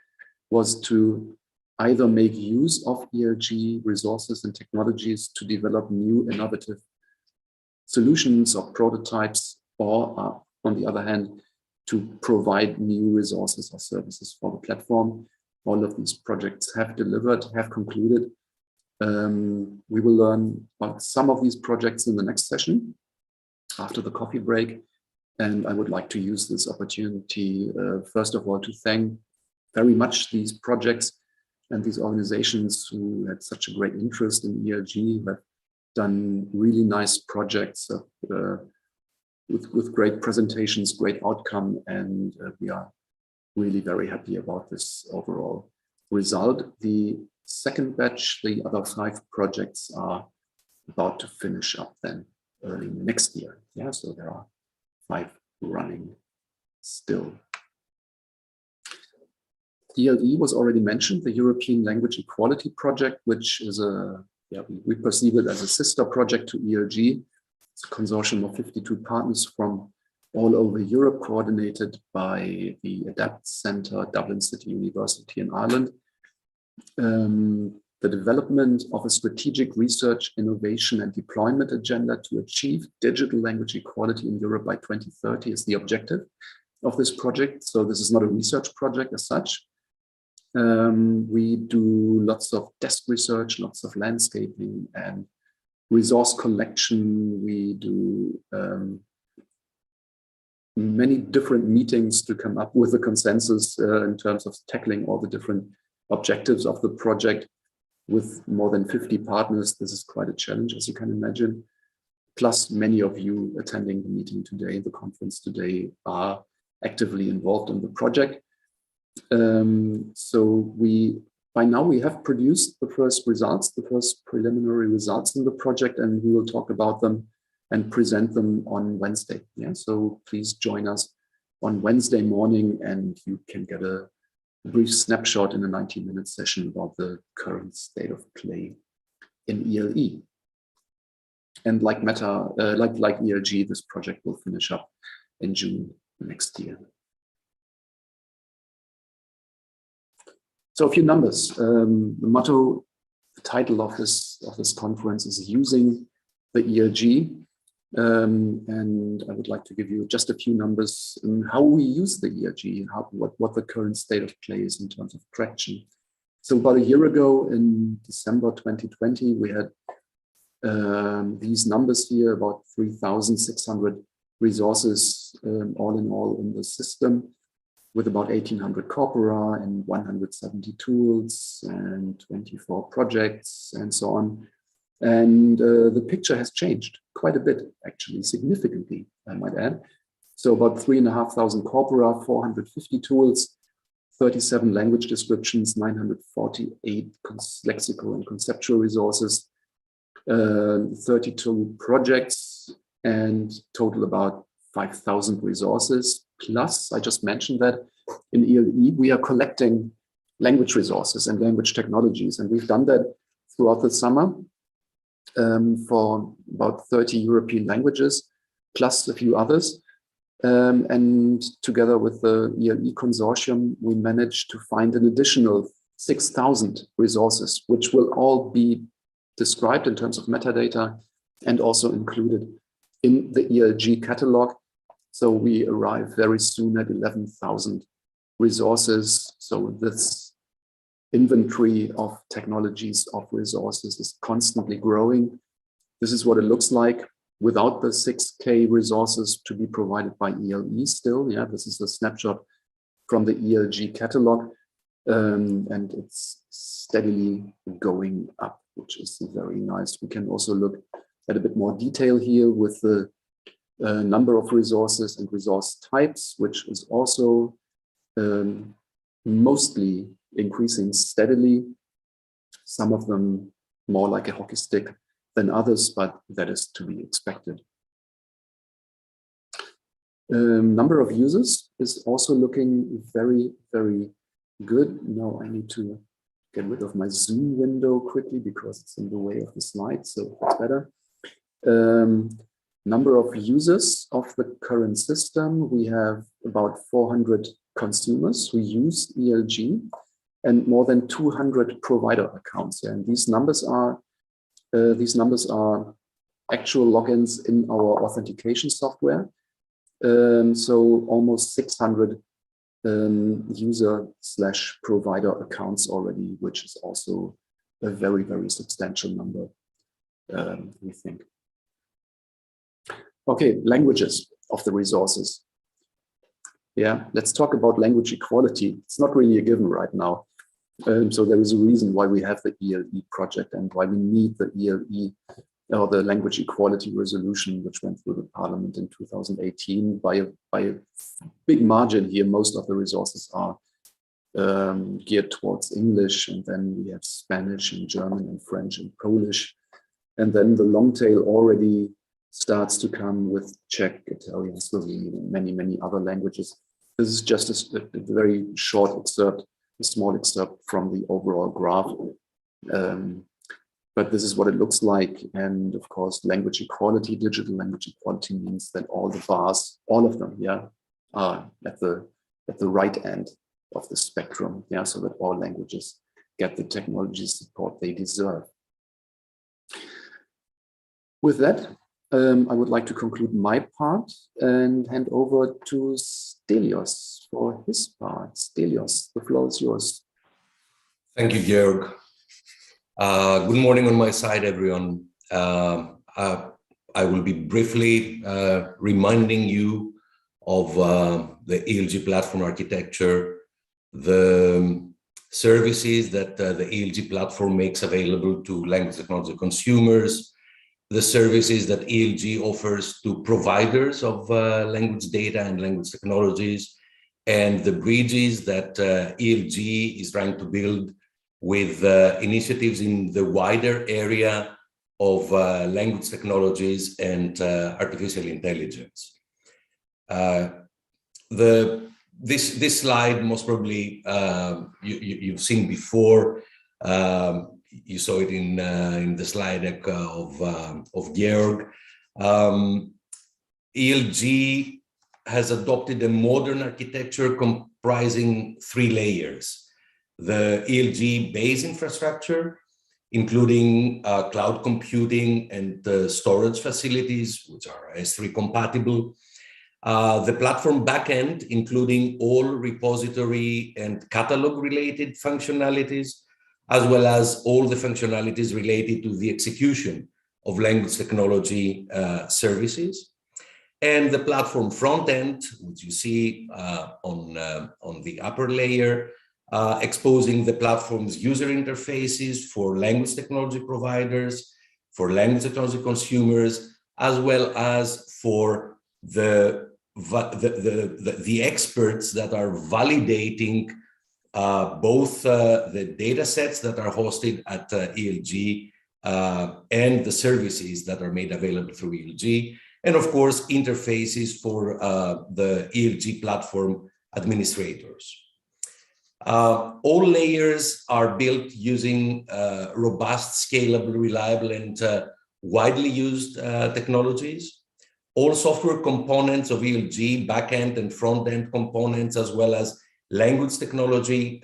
was to either make use of ELG resources and technologies to develop new innovative solutions or prototypes, or on the other hand, to provide new resources or services for the platform. All of these projects have delivered, have concluded. We will learn about some of these projects in the next session after the coffee break. And I would like to use this opportunity, first of all, to thank very much these projects and these organizations who had such a great interest in ELG, have done really nice projects with great presentations, great outcome, and we are really very happy about this overall result. The second batch, the other 5 projects are about to finish up then early next year. Yeah, so there are 5 running still. ELE was already mentioned, the European Language Equality Project, which is we perceive it as a sister project to ELG. It's a consortium of 52 partners from all over Europe, coordinated by the ADAPT Centre, Dublin City University in Ireland. The development of a strategic research, innovation and deployment agenda to achieve digital language equality in Europe by 2030 is the objective of this project. So this is not a research project as such. We do lots of desk research, lots of landscaping and resource collection. We do many different meetings to come up with a consensus in terms of tackling all the different objectives of the project. With more than 50 partners, this is quite a challenge, as you can imagine. Plus, many of you attending the meeting today, the conference today, are actively involved in the project. So by now we have produced the first results, the first preliminary results in the project, and we will talk about them and present them on Wednesday. Yeah, so please join us on Wednesday morning, and you can get a brief snapshot in a 90-minute session about the current state of play in ELE. And like ELG, this project will finish up in June next year. So a few numbers. The motto, the title of this conference is Using the ELG. And I would like to give you just a few numbers on how we use the ELG, what the current state of play is in terms of traction. So about a year ago, in December 2020, we had these numbers here, about 3,600 resources all in all in the system, with about 1,800 corpora and 170 tools and 24 projects and so on. And the picture has changed quite a bit, actually, significantly, I might add. So about 3,500 corpora, 450 tools, 37 language descriptions, 948 lexical and conceptual resources, 32 projects, and total about 5,000 resources. Plus, I just mentioned that in ELE, we are collecting language resources and language technologies. And we've done that throughout the summer for about 30 European languages, plus a few others. And together with the ELE consortium, we managed to find an additional 6,000 resources, which will all be described in terms of metadata and also included in the ELG catalog. So we arrive very soon at 11,000 resources. So this inventory of technologies, of resources is constantly growing. This is what it looks like without the 6K resources to be provided by ELE still. Yeah, this is a snapshot from the ELG catalog, and it's steadily going up, which is very nice. We can also look at a bit more detail here with the number of resources and resource types, which is also mostly increasing steadily. Some of them more like a hockey stick than others, but that is to be expected. Number of users is also looking very, very good. Now I need to get rid of my Zoom window quickly because it's in the way of the slide, so that's better. Number of users of the current system, we have about 400 consumers who use ELG and more than 200 provider accounts. And these numbers are actual logins in our authentication software. So almost 600 user/provider accounts already, which is also a very, very substantial number, we think. Okay, languages of the resources. Yeah, let's talk about language equality. It's not really a given right now. So there is a reason why we have the ELE project and why we need the ELE or the language equality resolution, which went through the parliament in 2018 by a big margin here. Most of the resources are geared towards English, and then we have Spanish and German and French and Polish. And then the long tail already starts to come with Czech, Italian, Slovenian, and many, many other languages. This is just a very short excerpt small excerpt from the overall graph. But this is what it looks like. And of course, language equality, digital language equality means that all the bars, all of them, yeah, are at the right end of the spectrum, yeah, so that all languages get the technology support they deserve. With that, I would like to conclude my part and hand over to Stelios for his part. Stelios, the floor is yours. Thank you, Georg. Good morning on my side, everyone. I will be briefly reminding you of the ELG platform architecture, the services that the ELG platform makes available to language technology consumers, the services that ELG offers to providers of language data and language technologies, and the bridges that ELG is trying to build with initiatives in the wider area of language technologies and artificial intelligence. This slide, most probably you've seen before. You saw it in the slide deck of Georg. ELG has adopted a modern architecture comprising 3 layers. The ELG base infrastructure, including cloud computing and storage facilities, which are S3 compatible. The platform backend, including all repository and catalog related functionalities, as well as all the functionalities related to the execution of language technology services. And the platform front end, which you see on the upper layer, exposing the platform's user interfaces for language technology providers, for language technology consumers, as well as for the experts that are validating both the data sets that are hosted at ELG and the services that are made available through ELG, and of course, interfaces for the ELG platform administrators. All layers are built using robust, scalable, reliable, and widely used technologies. All software components of ELG, backend and front-end components, as well as language technology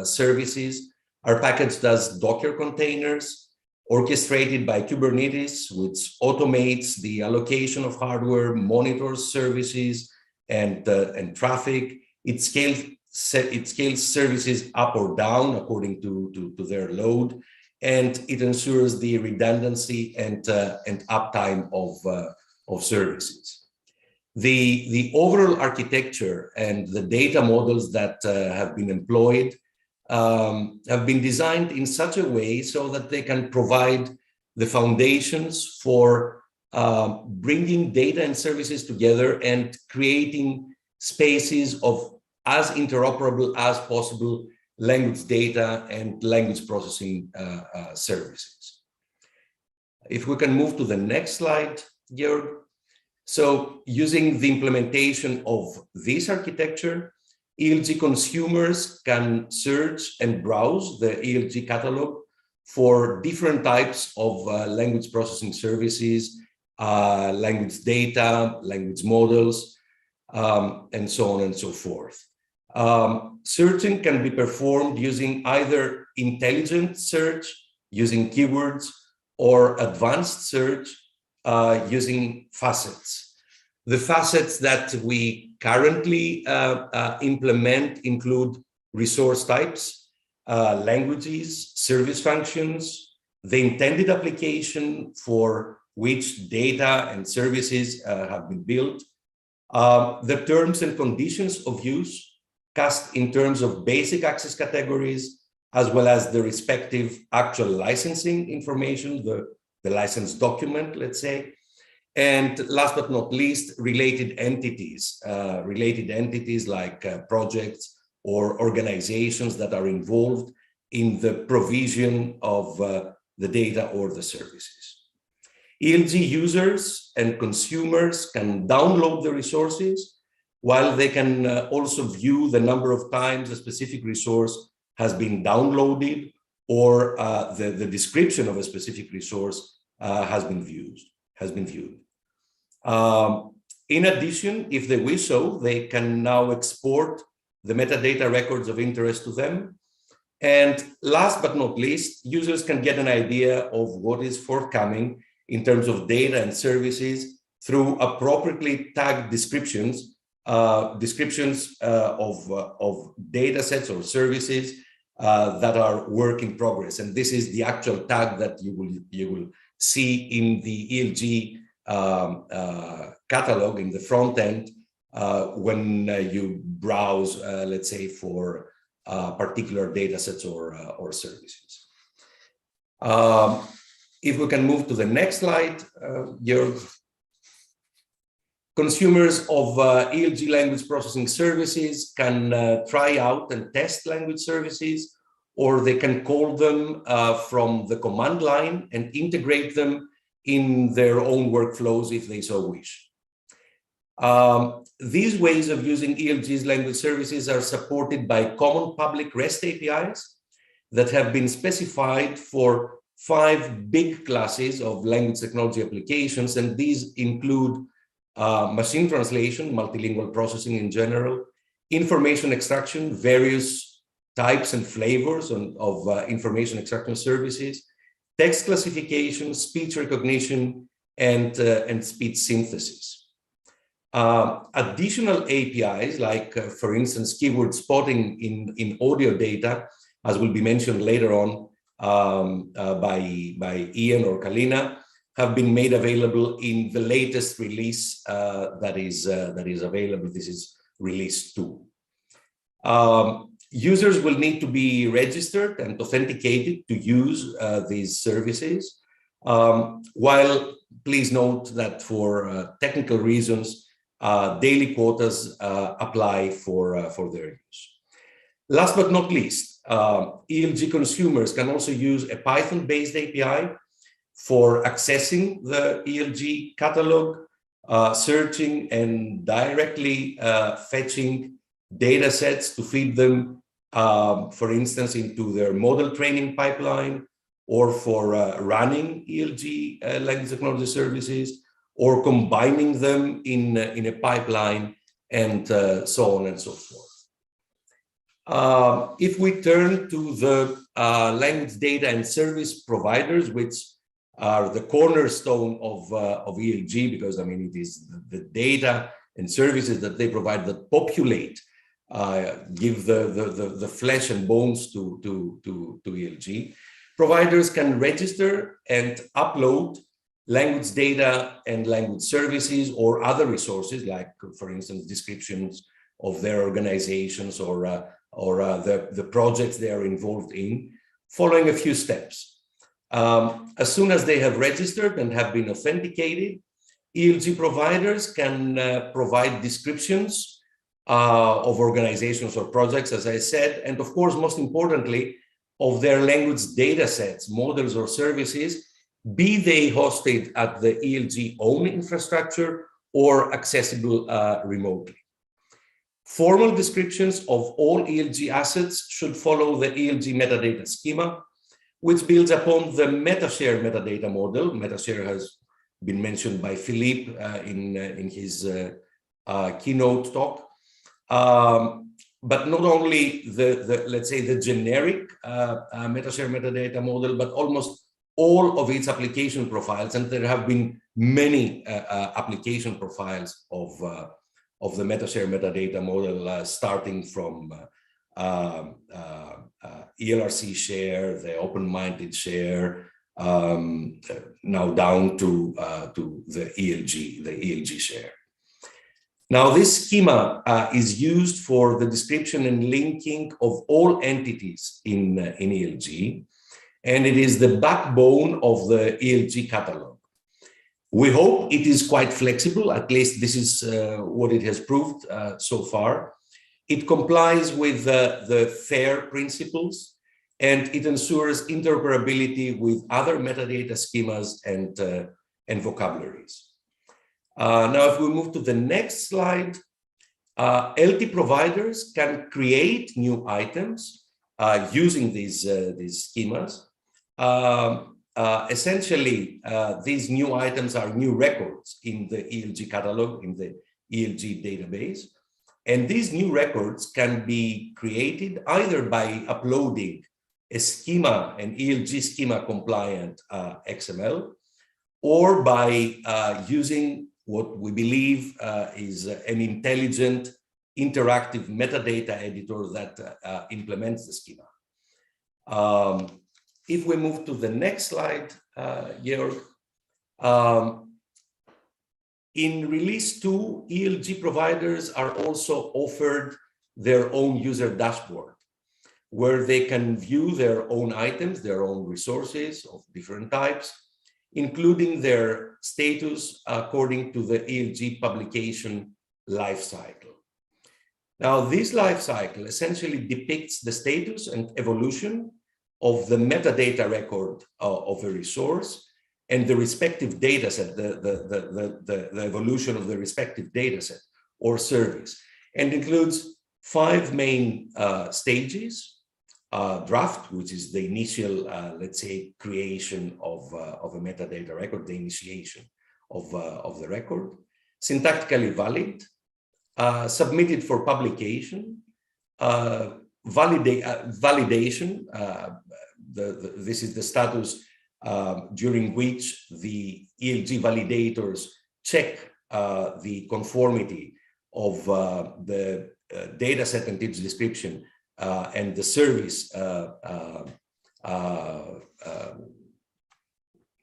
services, are packaged as Docker containers, orchestrated by Kubernetes, which automates the allocation of hardware, monitors services, and traffic. It scales services up or down according to their load, and it ensures the redundancy and uptime of services. The overall architecture and the data models that have been employed have been designed in such a way so that they can provide the foundations for bringing data and services together and creating spaces of as interoperable as possible language data and language processing services. If we can move to the next slide, Georg. So using the implementation of this architecture, ELG consumers can search and browse the ELG catalog for different types of language processing services, language data, language models, and so on and so forth. Searching can be performed using either intelligent search, using keywords, or advanced search using facets. The facets that we currently implement include resource types, languages, service functions, the intended application for which data and services have been built, the terms and conditions of use cast in terms of basic access categories, as well as the respective actual licensing information, the license document, let's say. And last but not least, related entities like projects or organizations that are involved in the provision of the data or the services. ELG users and consumers can download the resources while they can also view the number of times a specific resource has been downloaded or the description of a specific resource has been viewed. In addition, if they wish so, they can now export the metadata records of interest to them. And last but not least, users can get an idea of what is forthcoming in terms of data and services through appropriately tagged descriptions of data sets or services that are work in progress. And this is the actual tag that you will see in the ELG catalog in the front end when you browse, let's say, for particular data sets or services. If we can move to the next slide, Georg. Consumers of ELG language processing services can try out and test language services, or they can call them from the command line and integrate them in their own workflows if they so wish. These ways of using ELG's language services are supported by common public REST APIs that have been specified for 5 big classes of language technology applications, and these include machine translation, multilingual processing in general, information extraction, various types and flavors of information extraction services, text classification, speech recognition, and speech synthesis. Additional APIs, like, for instance, keyword spotting in audio data, as will be mentioned later on by Ian or Kalina, have been made available in the latest release that is available. This is release 2. Users will need to be registered and authenticated to use these services, while please note that for technical reasons, daily quotas apply for their use. Last but not least, ELG consumers can also use a Python-based API for accessing the ELG catalog, searching and directly fetching data sets to feed them, for instance, into their model training pipeline, or for running ELG language technology services, or combining them in a pipeline, and so on and so forth. If we turn to the language data and service providers, which are the cornerstone of ELG, because I mean it is the data and services that they provide that populate, give the flesh and bones to ELG. Providers can register and upload language data and language services or other resources, like, for instance, descriptions of their organizations or the projects they are involved in, following a few steps. As soon as they have registered and have been authenticated, ELG providers can provide descriptions of organizations or projects, as I said, and of course, most importantly, of their language data sets, models, or services, be they hosted at the ELG own infrastructure or accessible remotely. Formal descriptions of all ELG assets should follow the ELG metadata schema, which builds upon the MetaShare metadata model. MetaShare has been mentioned by Philippe in his keynote talk. But not only let's say the generic MetaShare metadata model, but almost all of its application profiles, and there have been many application profiles of the MetaShare metadata model, starting from ELRC share, the open-minded share, now down to the ELG share. Now, this schema is used for the description and linking of all entities in ELG, and it is the backbone of the ELG catalog. We hope it is quite flexible, at least this is what it has proved so far. It complies with the FAIR principles, and it ensures interoperability with other metadata schemas and vocabularies. Now, if we move to the next slide, LT providers can create new items using these schemas. Essentially, these new items are new records in the ELG catalog, in the ELG database. And these new records can be created either by uploading a schema, an ELG schema compliant XML, or by using what we believe is an intelligent, interactive metadata editor that implements the schema. If we move to the next slide, Georg, in release 2, ELG providers are also offered their own user dashboard, where they can view their own items, their own resources of different types, including their status according to the ELG publication lifecycle. Now, this lifecycle essentially depicts the status and evolution of the metadata record of a resource and the respective data set, the evolution of the respective data set or service, and includes 5 main stages. Draft, which is the initial, let's say, creation of a metadata record, the initiation of the record, syntactically valid, submitted for publication, validation. This is the status during which the ELG validators check the conformity of the data set and its description and the service,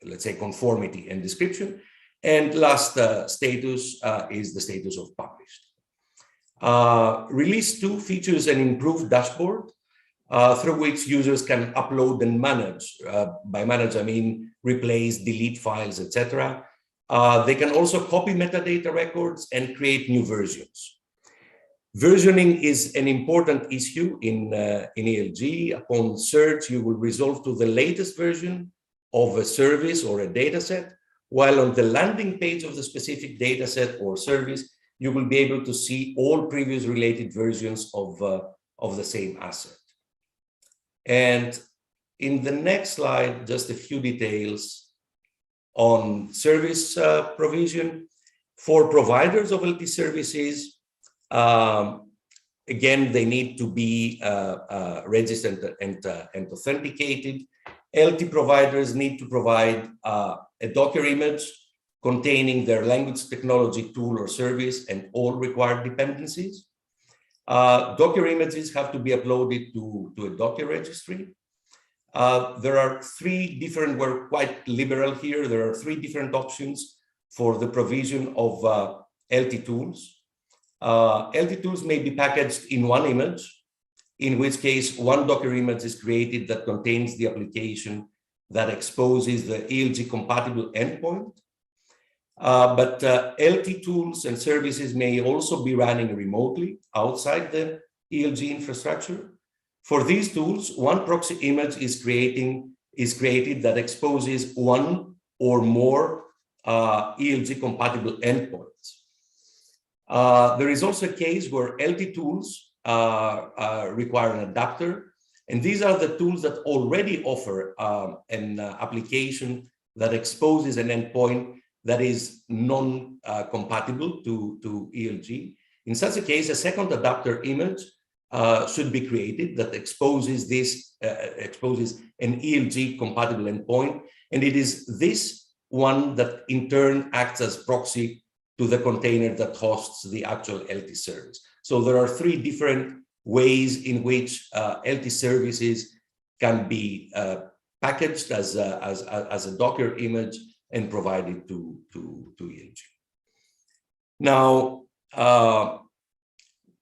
let's say, conformity and description. And last status is the status of published. Release 2 features an improved dashboard through which users can upload and manage. By manage, I mean replace, delete files, etc. They can also copy metadata records and create new versions. Versioning is an important issue in ELG. Upon search, you will resolve to the latest version of a service or a data set, while on the landing page of the specific data set or service, you will be able to see all previous related versions of the same asset. And in the next slide, just a few details on service provision. For providers of LT services, again, they need to be registered and authenticated. LT providers need to provide a Docker image containing their language technology tool or service and all required dependencies. Docker images have to be uploaded to a Docker registry. There are 3 different, we're quite liberal here, there are 3 different options for the provision of LT tools. LT tools may be packaged in one image, in which case one Docker image is created that contains the application that exposes the ELG compatible endpoint. But LT tools and services may also be running remotely outside the ELG infrastructure. For these tools, one proxy image is created that exposes one or more ELG compatible endpoints. There is also a case where LT tools require an adapter, and these are the tools that already offer an application that exposes an endpoint that is non-compatible to ELG. In such a case, a second adapter image should be created that exposes an ELG compatible endpoint, and it is this one that in turn acts as proxy to the container that hosts the actual LT service. So there are 3 different ways in which LT services can be packaged as a Docker image and provided to ELG. Now,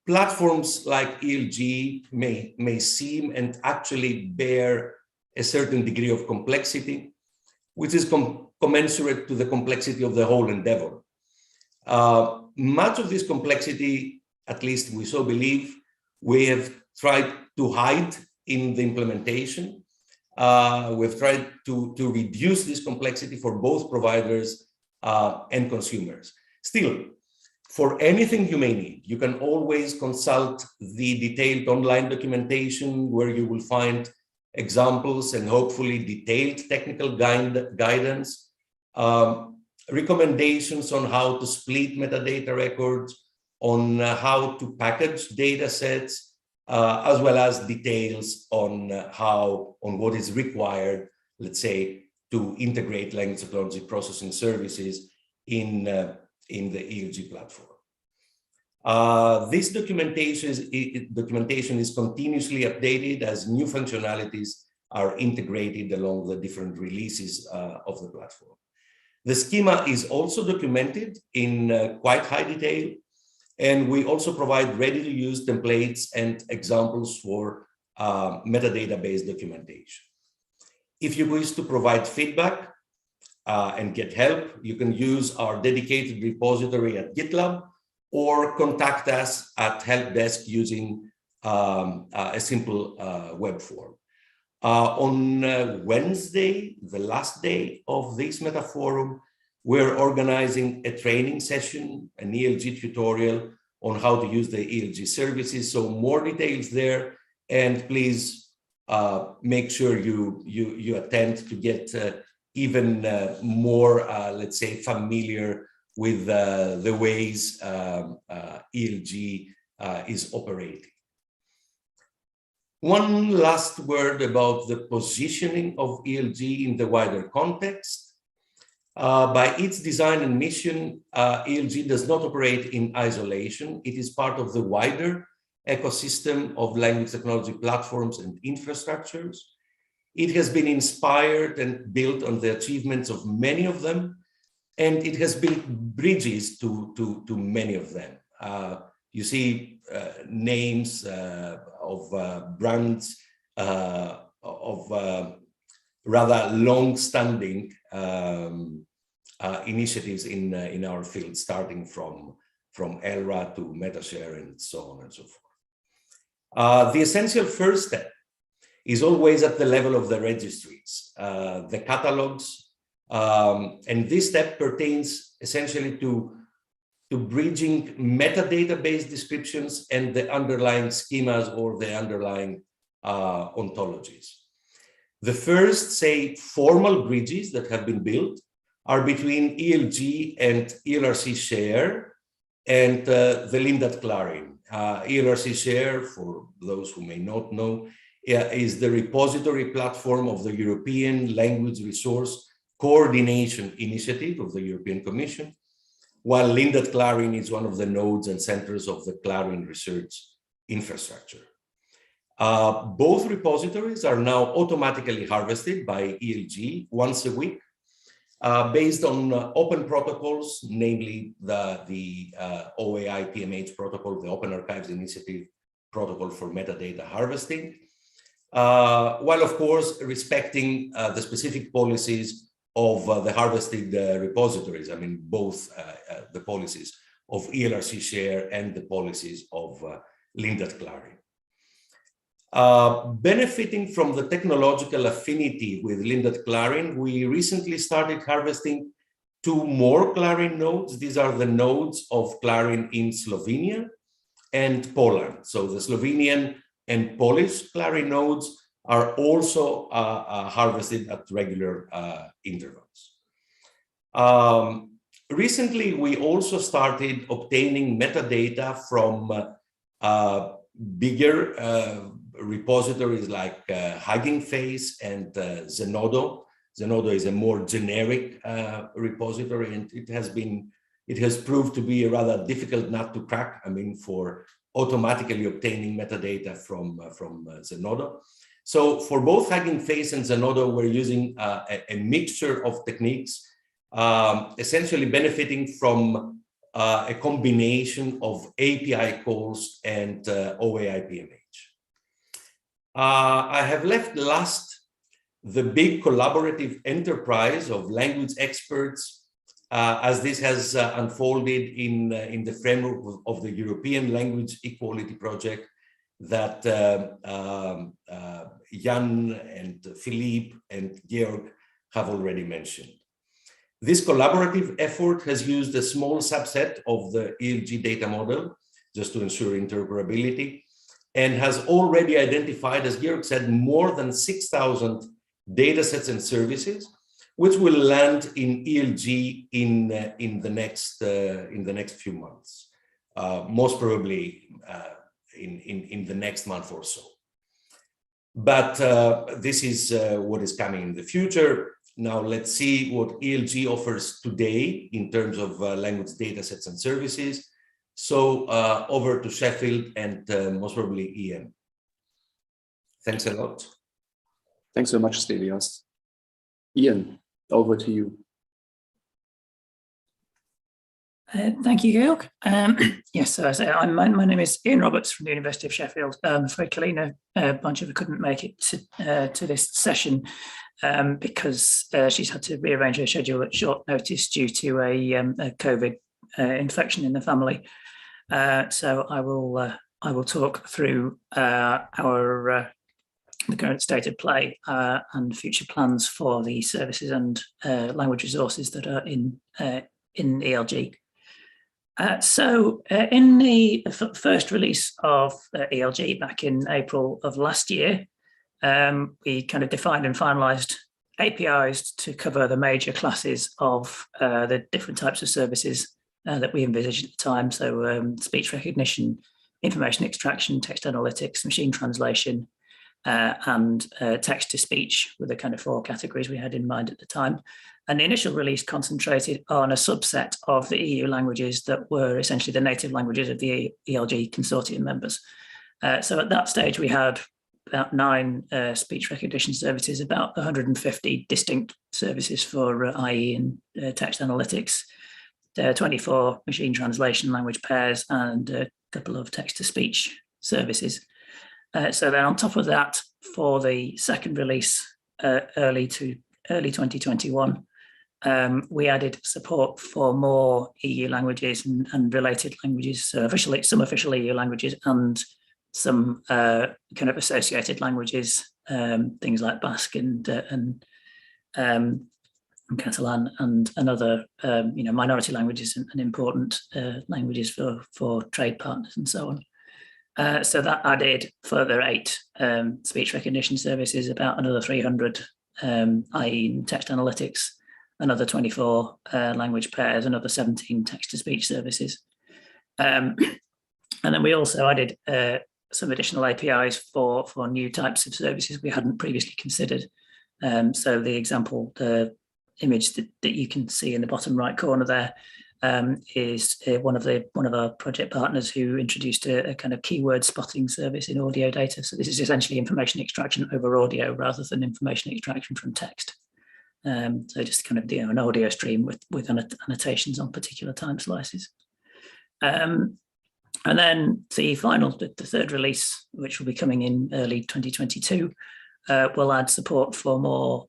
platforms like ELG may seem and actually bear a certain degree of complexity, which is commensurate to the complexity of the whole endeavor. Much of this complexity, at least we so believe, we have tried to hide in the implementation. We've tried to reduce this complexity for both providers and consumers. Still, For anything you may need, you can always consult the detailed online documentation where you will find examples and hopefully detailed technical guidance, recommendations on how to split metadata records, on how to package data sets, as well as details on what is required, let's say, to integrate language technology processing services in the ELG platform. This documentation is continuously updated as new functionalities are integrated along the different releases of the platform. The schema is also documented in quite high detail, and we also provide ready-to-use templates and examples for metadata-based documentation. If you wish to provide feedback and get help, you can use our dedicated repository at GitLab or contact us at help desk using a simple web form. On Wednesday, the last day of this Meta Forum, we're organizing a training session, an ELG tutorial on how to use the ELG services. So more details there, and please make sure you attend to get even more, let's say, familiar with the ways ELG is operating. One last word about the positioning of ELG in the wider context. By its design and mission, ELG does not operate in isolation. It is part of the wider ecosystem of language technology platforms and infrastructures. It has been inspired and built on the achievements of many of them, and it has built bridges to many of them. You see names of brands of rather long-standing initiatives in our field, starting from ELRA to MetaShare and so on and so forth. The essential first step is always at the level of the registries, the catalogs, and this step pertains essentially to bridging metadata-based descriptions and the underlying schemas or the underlying ontologies. The first, say, formal bridges that have been built are between ELG and ELRC Share and the Lindat Clarin. ELRC Share, for those who may not know, is the repository platform of the European Language Resource Coordination Initiative of the European Commission, while Lindat Clarin is one of the nodes and centers of the Clarin research infrastructure. Both repositories are now automatically harvested by ELG once a week, based on open protocols, namely the OAI PMH protocol, the Open Archives Initiative protocol for metadata harvesting, while of course respecting the specific policies of the harvested repositories. I mean, both the policies of ELRC Share and the policies of Lindat Clarin. Benefiting from the technological affinity with Lindat Clarin, we recently started harvesting 2 more Clarin nodes. These are the nodes of Clarin in Slovenia and Poland. So the Slovenian and Polish Clarin nodes are also harvested at regular intervals. Recently, we also started obtaining metadata from bigger repositories like Hugging Face and Zenodo. Zenodo is a more generic repository, and it has proved to be a rather difficult nut to crack. I mean, for automatically obtaining metadata from Zenodo. So for both Hugging Face and Zenodo, we're using a mixture of techniques, essentially benefiting from a combination of API calls and OAI PMH. I have left last the big collaborative enterprise of language experts, as this has unfolded in the framework of the European Language Equality Project that Jan and Philippe and Georg have already mentioned. This collaborative effort has used a small subset of the ELG data model just to ensure interoperability, and has already identified, as Georg said, more than 6,000 data sets and services, which will land in ELG in the next few months, most probably in the next month or so. But this is what is coming in the future. Now let's see what ELG offers today in terms of language data sets and services. So over to Sheffield and most probably EM. Thanks a lot. Thanks so much, Stelios. Ian, over to you. Thank you, Georg. Yes, so I say, my name is Ian Roberts from the University of Sheffield. For Gelin, a bunch of her couldn't make it to this session because she's had to rearrange her schedule at short notice due to a COVID infection in the family. So I will talk through the current state of play and future plans for the services and language resources that are in ELG. So in the first release of ELG back in April of last year, we kind of defined and finalized APIs to cover the major classes of the different types of services that we envisaged at the time. So speech recognition, information extraction, text analytics, machine translation, and text-to-speech were the kind of 4 categories we had in mind at the time. And the initial release concentrated on a subset of the EU languages that were essentially the native languages of the ELG consortium members. So at that stage, we had about 9 speech recognition services, about 150 distinct services for IE and text analytics, 24 machine translation language pairs, and a couple of text-to-speech services. So then on top of that, for the second release, early 2021, we added support for more EU languages and related languages, so some official EU languages and some kind of associated languages, things like Basque and Catalan and other minority languages and important languages for trade partners and so on. So that added further 8 speech recognition services, about another 300 IE text analytics, another 24 language pairs, another 17 text-to-speech services. And then we also added some additional APIs for new types of services we hadn't previously considered. So the example, the image that you can see in the bottom right corner there is one of our project partners who introduced a kind of keyword spotting service in audio data. So this is essentially information extraction over audio rather than information extraction from text. So just kind of an audio stream with annotations on particular time slices. And then the third release, which will be coming in early 2022, will add support for more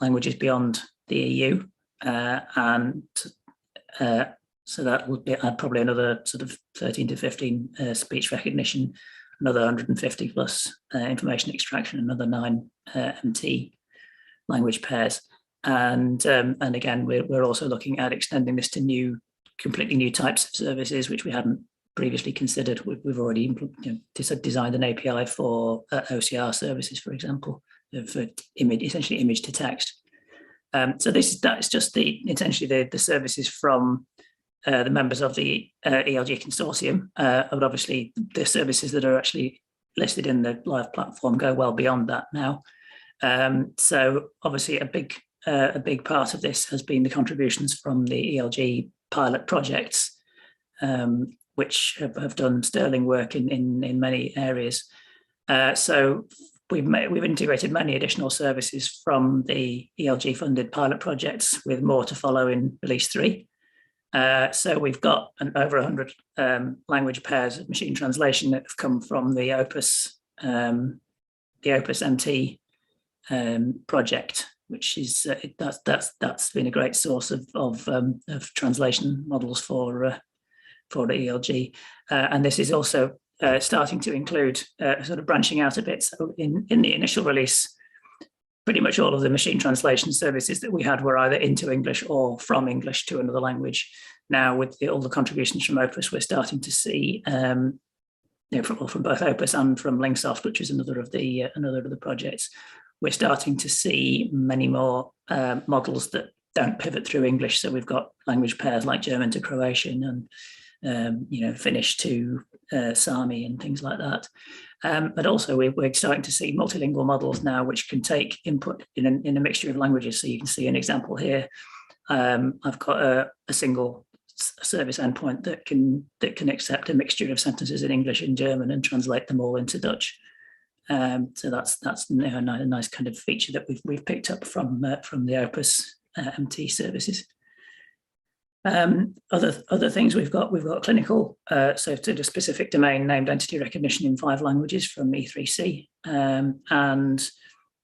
languages beyond the EU, and so that would add probably another sort of 13 to 15 speech recognition, another 150 plus information extraction, another 9 MT language pairs, and again we're also looking at extending this to completely new types of services which we hadn't previously considered. We've already designed an API for OCR services, for example, for essentially image to text. So that's just essentially the services from the members of the ELG consortium, but obviously the services that are actually listed in the live platform go well beyond that now. So obviously a big part of this has been the contributions from the ELG pilot projects, which have done sterling work in many areas. So we've integrated many additional services from the ELG funded pilot projects, with more to follow in release 3. So we've got over 100 language pairs of machine translation that have come from the Opus MT project, which is that's been a great source of translation models for the ELG, and this is also starting to include sort of branching out a bit. So in the initial release, pretty much all of the machine translation services that we had were either into English or from English to another language. Now, with all the contributions from Opus, we're starting to see, from both Opus and from Linksoft, which is another of the projects, we're starting to see many more models that don't pivot through English. So we've got language pairs like German to Croatian and Finnish to Sami and things like that. But also we're starting to see multilingual models now, which can take input in a mixture of languages. So you can see an example here. I've got a single service endpoint that can accept a mixture of sentences in English and German and translate them all into Dutch. So that's a nice kind of feature that we've picked up from the Opus MT services. Other things we've got clinical, so to the specific domain named entity recognition in 5 languages from E3C, and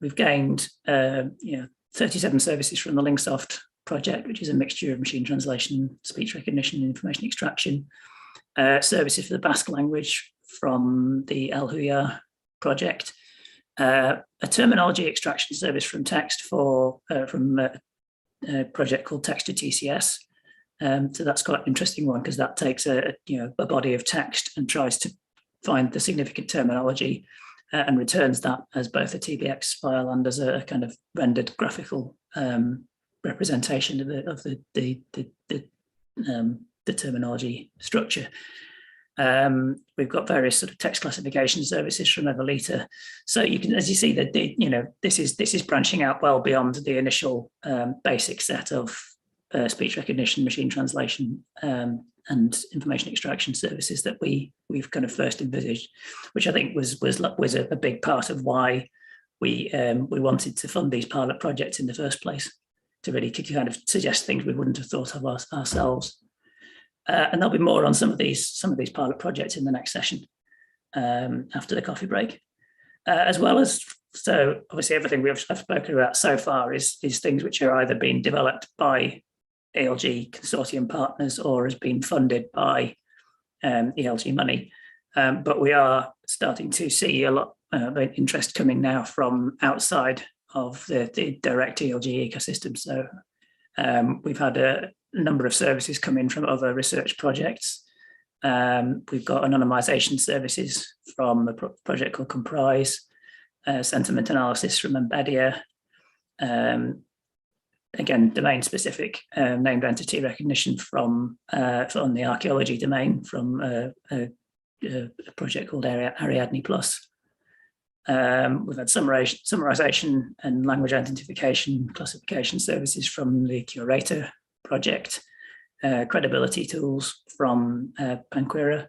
we've gained 37 services from the Linksoft project, which is a mixture of machine translation, speech recognition, and information extraction. Services for the Basque language from the El Huya project. A terminology extraction service from text from a project called Text to TCS. So that's quite an interesting one because that takes a body of text and tries to find the significant terminology and returns that as both a TBX file and as a kind of rendered graphical representation of the terminology structure. We've got various sort of text classification services from Evolita. So you can, as you see, that this is branching out well beyond the initial basic set of speech recognition, machine translation, and information extraction services that we've kind of first envisaged, which I think was a big part of why we wanted to fund these pilot projects in the first place, to really kind of suggest things we wouldn't have thought of ourselves. And there'll be more on some of these pilot projects in the next session after the coffee break, as well as, so obviously everything I've spoken about so far is things which are either being developed by ELG consortium partners or has been funded by ELG money. But we are starting to see a lot of interest coming now from outside of the direct ELG ecosystem. So we've had a number of services come in from other research projects. We've got anonymization services from a project called Comprise, sentiment analysis from Embedia, again, domain-specific named entity recognition from on the archaeology domain from a project called Ariadne Plus. We've had summarization and language identification classification services from the Curator project, credibility tools from Panquera,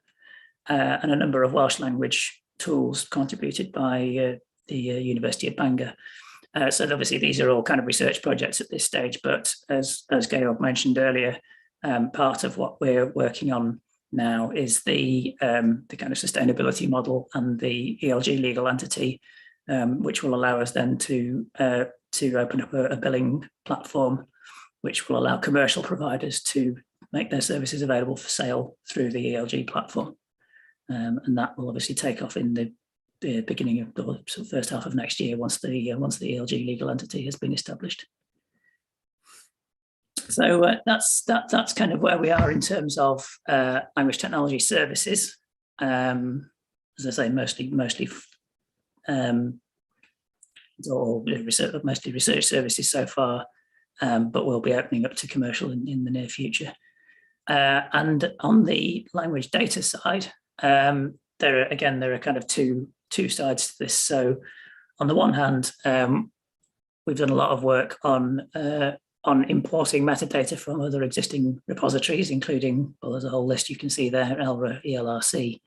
and a number of Welsh language tools contributed by the University of Bangor. So obviously these are all kind of research projects at this stage, but as Georg mentioned earlier, part of what we're working on now is the kind of sustainability model and the ELG legal entity, which will allow us then to open up a billing platform, which will allow commercial providers to make their services available for sale through the ELG platform. And that will obviously take off in the beginning of the sort of first half of next year once the ELG legal entity has been established. So that's kind of where we are in terms of language technology services. As I say, mostly research services so far, but we'll be opening up to commercial in the near future. And on the language data side, there are kind of two sides to this. So on the one hand, we've done a lot of work on importing metadata from other existing repositories, including, well, there's a whole list you can see there, ELRA, ELRC,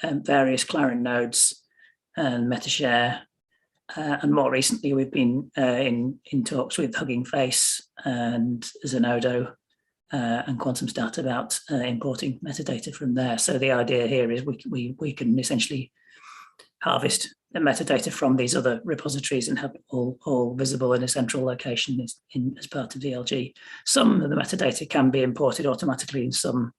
various Clarin nodes, and MetaShare. And more recently, we've been in talks with Hugging Face and Zenodo and Quantum Stat about importing metadata from there. So the idea here is we can essentially harvest the metadata from these other repositories and have it all visible in a central location as part of DLG. Some of the metadata can be imported automatically and some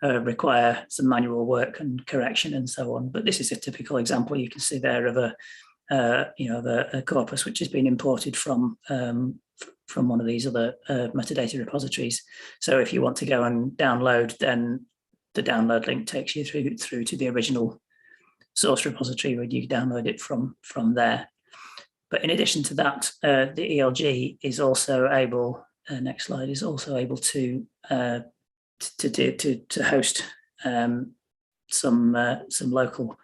require some manual work and correction and so on. But this is a typical example you can see there of of a corpus which has been imported from one of these other metadata repositories. So if you want to go and download, then the download link takes you through to the original source repository where you download it from there. But in addition to that, the ELG is also able, next slide, is also able to host some local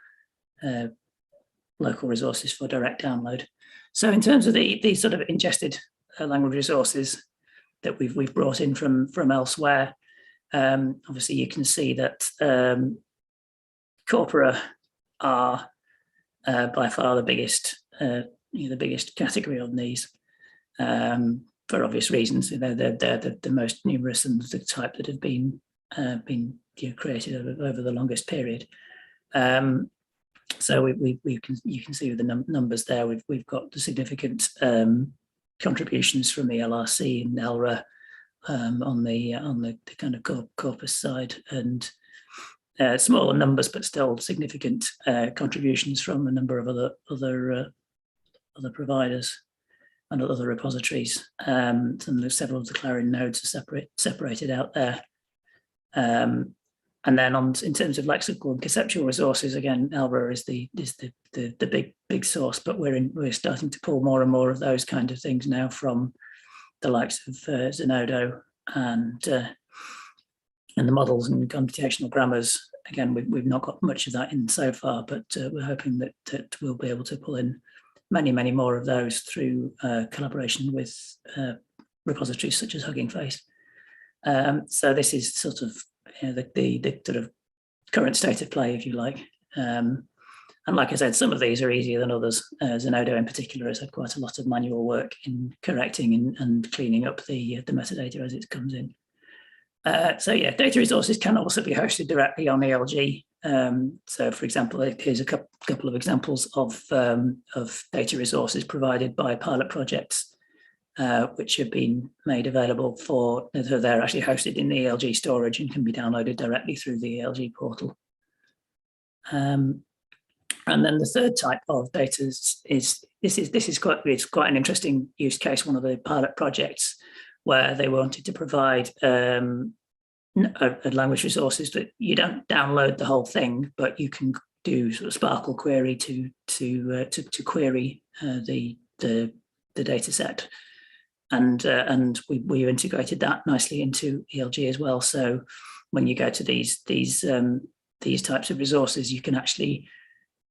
resources for direct download. So in terms of the sort of ingested language resources that we've brought in from elsewhere, obviously you can see that corpora are by far the biggest category on these, for obvious reasons. They're the most numerous and the type that have been created over the longest period. So you can see with the numbers there, we've got the significant contributions from ELRC and ELRA on the kind of corpus side, and smaller numbers but still significant contributions from a number of other providers and other repositories. Several of the Clarion nodes are separated out there. And then in terms of lexical and conceptual resources, again, ELRA is the big source, but we're starting to pull more and more of those kind of things now from the likes of Zenodo and the models and computational grammars. Again, we've not got much of that in so far, but we're hoping that we'll be able to pull in many more of those through collaboration with repositories such as Hugging Face. So this is sort of the sort of current state of play, if you like. And like I said, some of these are easier than others. Zenodo in particular has had quite a lot of manual work in correcting and cleaning up the metadata as it comes in. So yeah, data resources can also be hosted directly on ELG. So for example, here's a couple of examples of data resources provided by pilot projects, which have been made available they're actually hosted in the ELG storage and can be downloaded directly through the ELG portal. And then the third type of data is quite an interesting use case. One of the pilot projects where they wanted to provide language resources that you don't download the whole thing, but you can do sort of Sparkle query to query the data set. And we integrated that nicely into ELG as well. So when you go to these types of resources, you can actually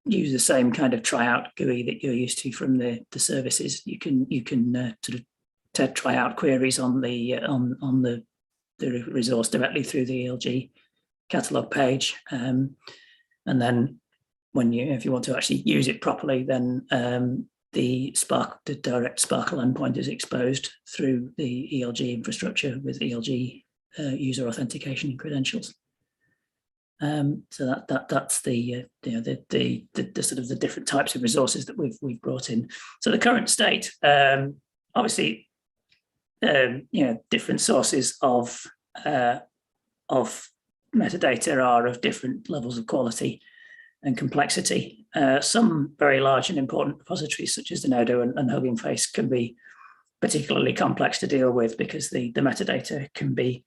use the same kind of tryout GUI that you're used to from the services. You can sort of try out queries on the resource directly through the ELG catalog page, and then if you want to actually use it properly, then the direct Sparkle endpoint is exposed through the ELG infrastructure with ELG user authentication and credentials. So that's the sort of the different types of resources that we've brought in. So the current state, obviously, different sources of metadata are of different levels of quality and complexity. Some very large and important repositories such as Zenodo and Hugging Face can be particularly complex to deal with because the metadata can be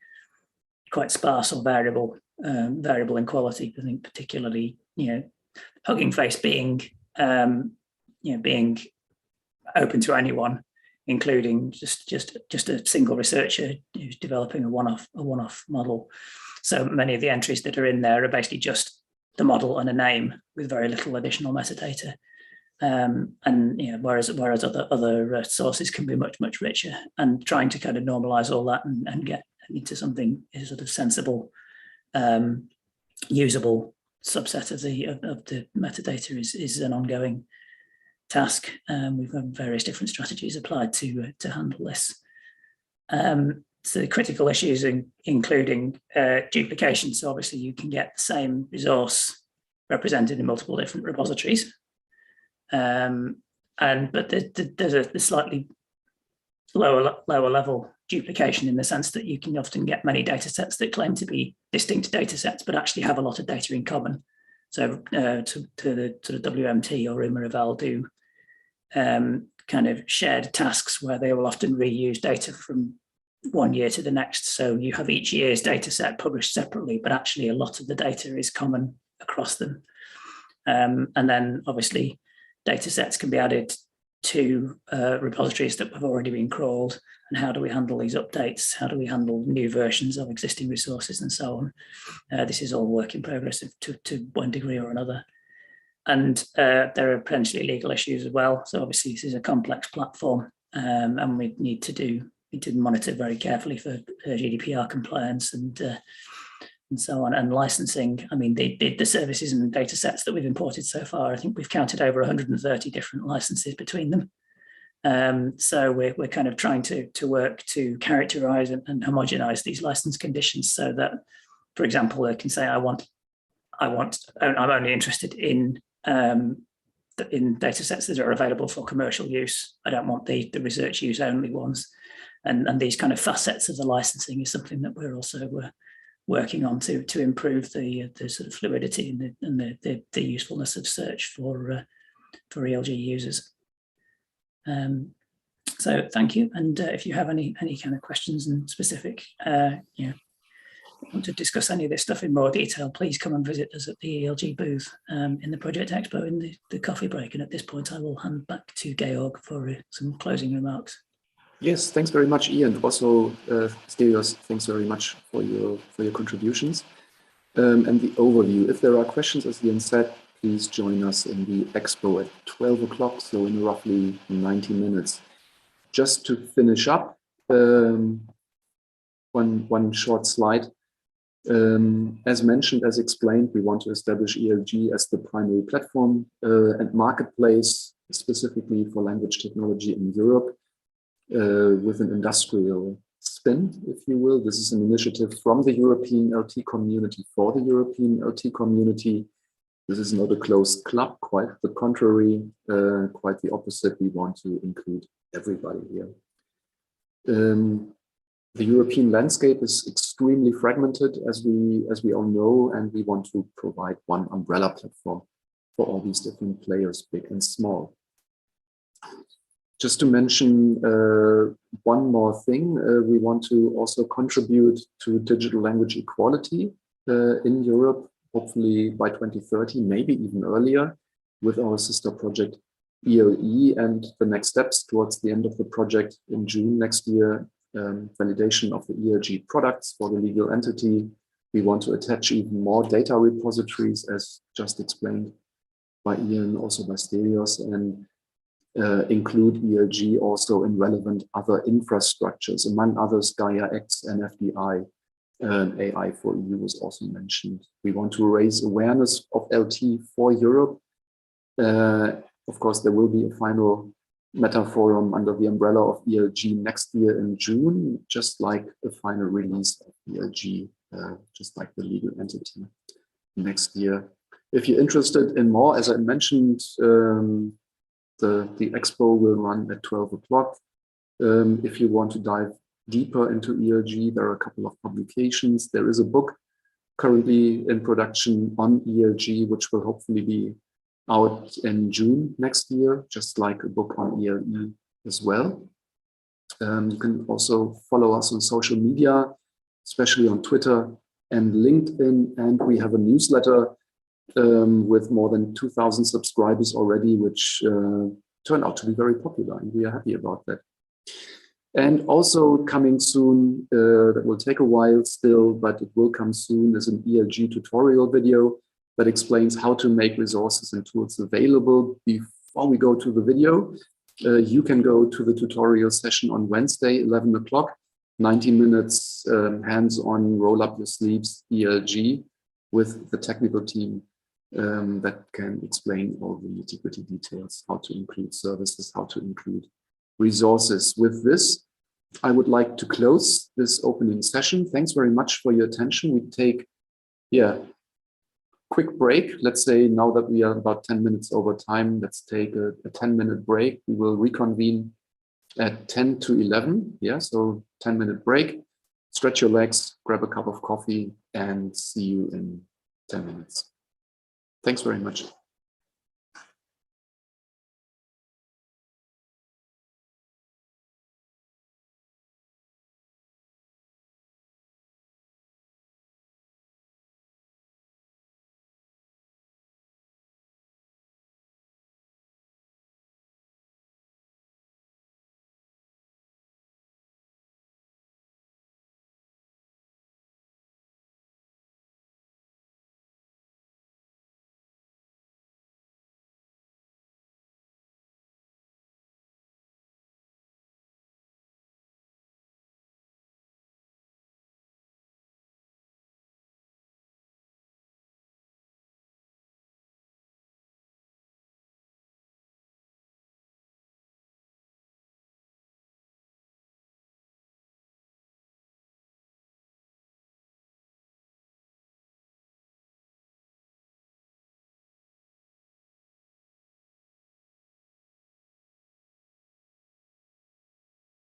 quite sparse or variable in quality. I think particularly, Hugging Face being open to anyone, including just a single researcher who's developing a one-off model. So many of the entries that are in there are basically just the model and a name with very little additional metadata. Whereas other sources can be much richer, and trying to kind of normalize all that and get into something sort of sensible, usable subset of the metadata is an ongoing task. We've got various different strategies applied to handle this. So the critical issues including duplication. So obviously you can get the same resource represented in multiple different repositories, but there's a slightly lower level duplication in the sense that you can often get many data sets that claim to be distinct data sets but actually have a lot of data in common. So to the sort of WMT or Rehm do kind of shared tasks where they will often reuse data from one year to the next. So you have each year's data set published separately, but actually a lot of the data is common across them. And then obviously data sets can be added to repositories that have already been crawled. And how do we handle these updates? How do we handle new versions of existing resources and so on? This is all work in progress to one degree or another. And there are potentially legal issues as well. So obviously this is a complex platform, and we need to monitor very carefully for GDPR compliance and so on, and licensing. I mean, the services and data sets that we've imported so far, I think we've counted over 130 different licenses between them. So we're kind of trying to work to characterize and homogenize these license conditions so that, for example, they can say, I'm only interested in data sets that are available for commercial use. I don't want the research use only ones. And these kind of facets of the licensing is something that we're also working on to improve the sort of fluidity and the usefulness of search for ELG users. So thank you. And if you have any kind of questions and specific, want to discuss any of this stuff in more detail, please come and visit us at the ELG booth in the Project Expo in the coffee break. And at this point, I will hand back to Georg for some closing remarks. Yes, thanks very much, Ian. Also, Stelios, thanks very much for your contributions and the overview. If there are questions, as Ian said, please join us in the expo at 12 o'clock, so in roughly 90 minutes. Just to finish up, one short slide. As mentioned, as explained, we want to establish ELG as the primary platform and marketplace, specifically for language technology in Europe, with an industrial spin, if you will. This is an initiative from the European LT community for the European LT community. This is not a closed club, quite the contrary, quite the opposite. We want to include everybody here. The European landscape is extremely fragmented, as we all know, and we want to provide one umbrella platform for all these different players, big and small. Just to mention one more thing, we want to also contribute to digital language equality in Europe, hopefully by 2030, maybe even earlier, with our sister project ELE, and the next steps towards the end of the project in June next year, validation of the ELG products for the legal entity. We want to attach even more data repositories, as just explained by Ian, also by Stelios, and include ELG also in relevant other infrastructures, among others Gaia-X and FDI. AI for EU was also mentioned. We want to raise awareness of LT for Europe. Of course, there will be a final Meta Forum under the umbrella of ELG next year in June, just like the final release of ELG, just like the legal entity next year. If you're interested in more, as I mentioned, the expo will run at 12 o'clock. If you want to dive deeper into ELG, there are a couple of publications. There is a book currently in production on ELG, which will hopefully be out in June next year, just like a book on ELE as well. You can also follow us on social media, especially on Twitter and LinkedIn, and we have a newsletter with more than 2,000 subscribers already, which turned out to be very popular, and we are happy about that. And also coming soon, that will take a while still, but it will come soon, is an ELG tutorial video that explains how to make resources and tools available. Before we go to the video, you can go to the tutorial session on Wednesday, 11 o'clock, 90 minutes, hands-on, roll up your sleeves, ELG, with the technical team that can explain all the nitty-gritty details, how to include services, how to include resources. With this, I would like to close this opening session. Thanks very much for your attention. We take, quick break. Let's say now that we are about 10 minutes over time, let's take a 10-minute break. We will reconvene at 10 to 11. So 10-minute break. Stretch your legs, grab a cup of coffee, and see you in 10 minutes. Thanks very much.